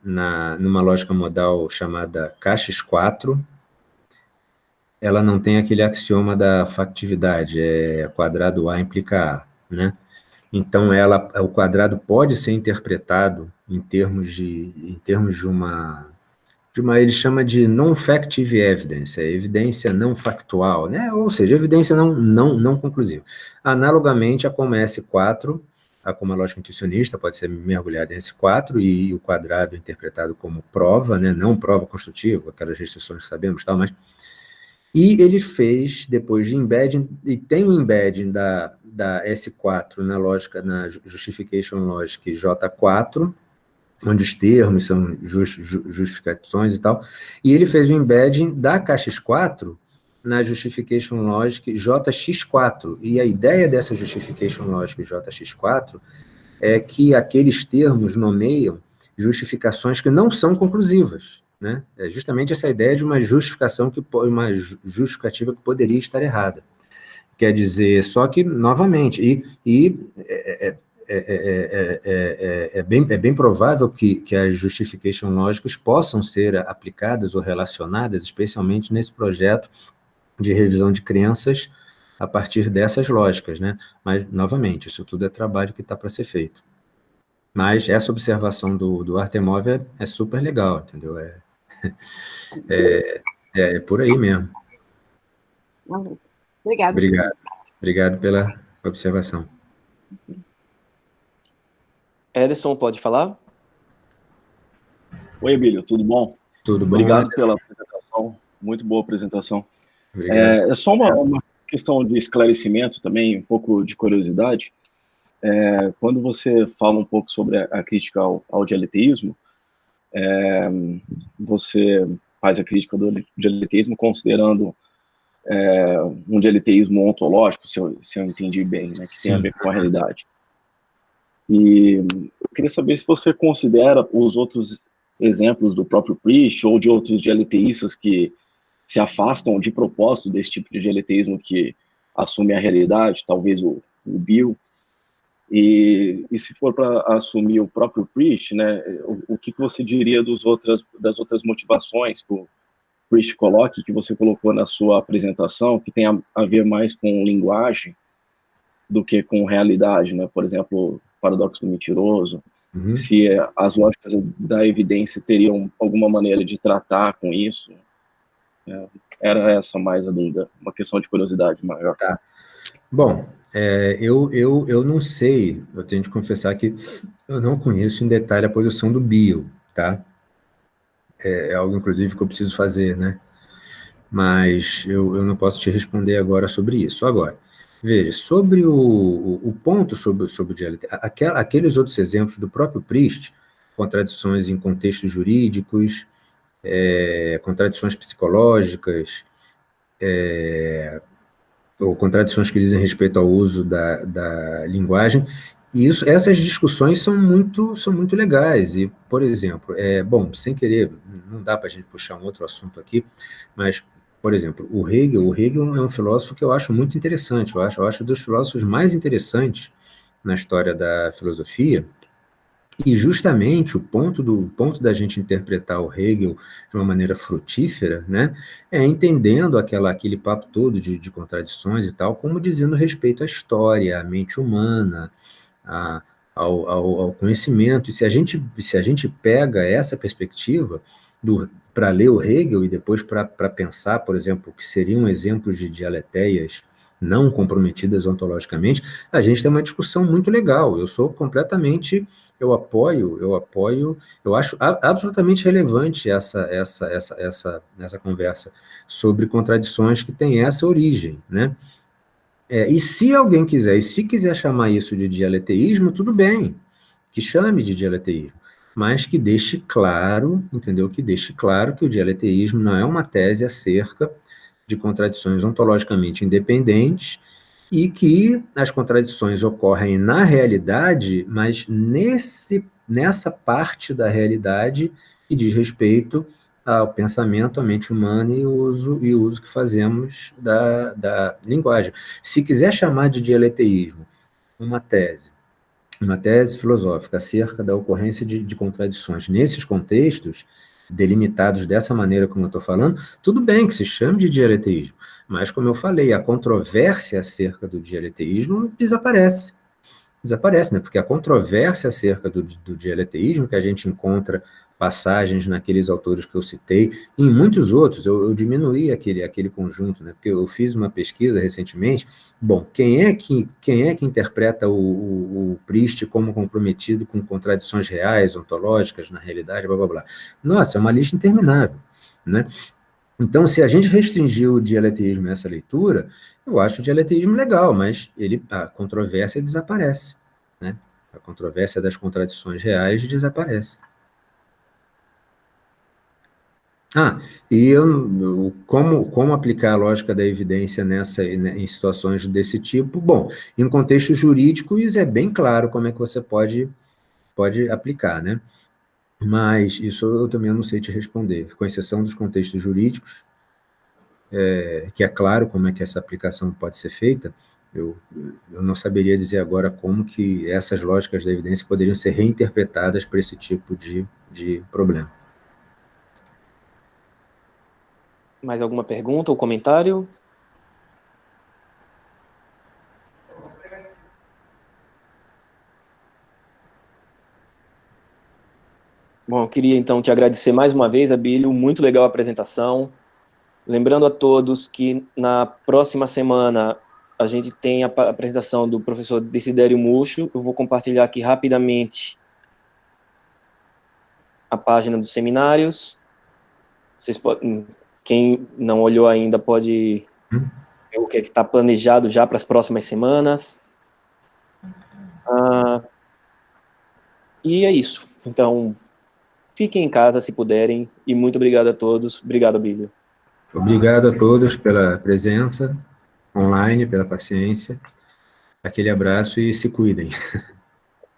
numa lógica modal chamada K(x)4. Ela não tem aquele axioma da factividade, quadrado A implica A, né? Então, o quadrado pode ser interpretado em termos de uma, ele chama de non-factive evidence, evidência não factual, né? Ou seja, evidência não conclusiva. Analogamente a como a S4, como a lógica intuicionista pode ser mergulhada em S4 e o quadrado interpretado como prova, né? Não prova construtiva, aquelas restrições que sabemos, tal, mas... E ele fez, depois de embedding, e tem um embedding da S4 na justification logic J4, onde os termos são justificações e tal, e ele fez o embedding da KX4 na justification logic JX4, e a ideia dessa justification logic JX4 é que aqueles termos nomeiam justificações que não são conclusivas, né? É justamente essa ideia de uma justificativa que poderia estar errada. Quer dizer, só que, novamente, é bem provável que as justification lógicas possam ser aplicadas ou relacionadas, especialmente nesse projeto de revisão de crenças a partir dessas lógicas, né? Mas, novamente, isso tudo é trabalho que está para ser feito. Mas essa observação do Artemov é super legal, entendeu? É por aí mesmo. Obrigada. Obrigado pela observação. Ederson, pode falar? Oi, Abílio, tudo bom? Tudo bom? Obrigado pela apresentação, muito boa apresentação. Obrigado. É só uma questão de esclarecimento também, um pouco de curiosidade. Quando você fala um pouco sobre a crítica ao dialeteísmo, você faz a crítica do dialeteísmo considerando um dialeteísmo ontológico, se eu entendi bem, né, que tem a ver com a realidade. E eu queria saber se você considera os outros exemplos do próprio Priest ou de outros dialeteístas que se afastam de propósito desse tipo de dialeteísmo que assume a realidade, talvez o Bill, e se for para assumir o próprio Priest, né, o que você diria das outras motivações que o Priest coloque, que você colocou na sua apresentação, que tem a ver mais com linguagem do que com realidade, né? Por exemplo, paradoxo do mentiroso, se as lógicas da evidência teriam alguma maneira de tratar com isso. Era essa mais a dúvida, uma questão de curiosidade maior. Tá. Bom, eu não sei, eu tenho de confessar que eu não conheço em detalhe a posição do Bill, tá? É algo, inclusive, que eu preciso fazer, né? Mas eu não posso te responder agora sobre isso. Agora, veja, sobre o ponto sobre o dialeto, aqueles outros exemplos do próprio Priest, contradições em contextos jurídicos, contradições psicológicas, ou contradições que dizem respeito ao uso da linguagem, e essas discussões são muito legais. E, por exemplo, bom, sem querer, não dá para a gente puxar um outro assunto aqui, mas, por exemplo, o Hegel é um filósofo que eu acho muito interessante, eu acho dos filósofos mais interessantes na história da filosofia, e justamente o ponto da gente interpretar o Hegel de uma maneira frutífera, né, é entendendo aquele papo todo de contradições e tal, como dizendo respeito à história, à mente humana, ao conhecimento. E se a gente pega essa perspectiva para ler o Hegel e depois para pensar, por exemplo, o que seriam exemplos de dialeteias não comprometidas ontologicamente, a gente tem uma discussão muito legal. Eu apoio, eu acho absolutamente relevante essa conversa sobre contradições que têm essa origem, né? E se quiser chamar isso de dialeteísmo, tudo bem, que chame de dialeteísmo, mas que deixe claro, entendeu? Que deixe claro que o dialeteísmo não é uma tese acerca de contradições ontologicamente independentes e que as contradições ocorrem na realidade, mas nessa parte da realidade que diz respeito ao pensamento, à mente humana e o uso que fazemos da linguagem. Se quiser chamar de dialeteísmo uma tese filosófica acerca da ocorrência de contradições nesses contextos, delimitados dessa maneira como eu estou falando, tudo bem que se chame de dialeteísmo, mas, como eu falei, a controvérsia acerca do dialeteísmo desaparece, né? Porque a controvérsia acerca do dialeteísmo, que a gente encontra passagens naqueles autores que eu citei, e em muitos outros, eu diminuí aquele conjunto, né? Porque eu fiz uma pesquisa recentemente. Bom, quem é que interpreta o Proust como comprometido com contradições reais, ontológicas, na realidade, blá, blá, blá. Nossa, é uma lista interminável, né? Então, se a gente restringir o dialeteísmo a essa leitura, eu acho o dialeteísmo legal, mas a controvérsia desaparece, né? A controvérsia das contradições reais desaparece. Como aplicar a lógica da evidência em situações desse tipo? Bom, em contextos jurídicos é bem claro como é que você pode aplicar, né? Mas isso eu também não sei te responder, com exceção dos contextos jurídicos, que é claro como é que essa aplicação pode ser feita, eu não saberia dizer agora como que essas lógicas da evidência poderiam ser reinterpretadas para esse tipo de problema. Mais alguma pergunta ou comentário? Bom, eu queria então te agradecer mais uma vez, Abílio, muito legal a apresentação. Lembrando a todos que na próxima semana a gente tem a apresentação do professor Desidério Mucho. Eu vou compartilhar aqui rapidamente a página dos seminários. Quem não olhou ainda pode ver o que está planejado já para as próximas semanas. E é isso. Então, fiquem em casa se puderem, e muito obrigado a todos. Obrigado, Abílio. Obrigado a todos pela presença online, pela paciência. Aquele abraço e se cuidem.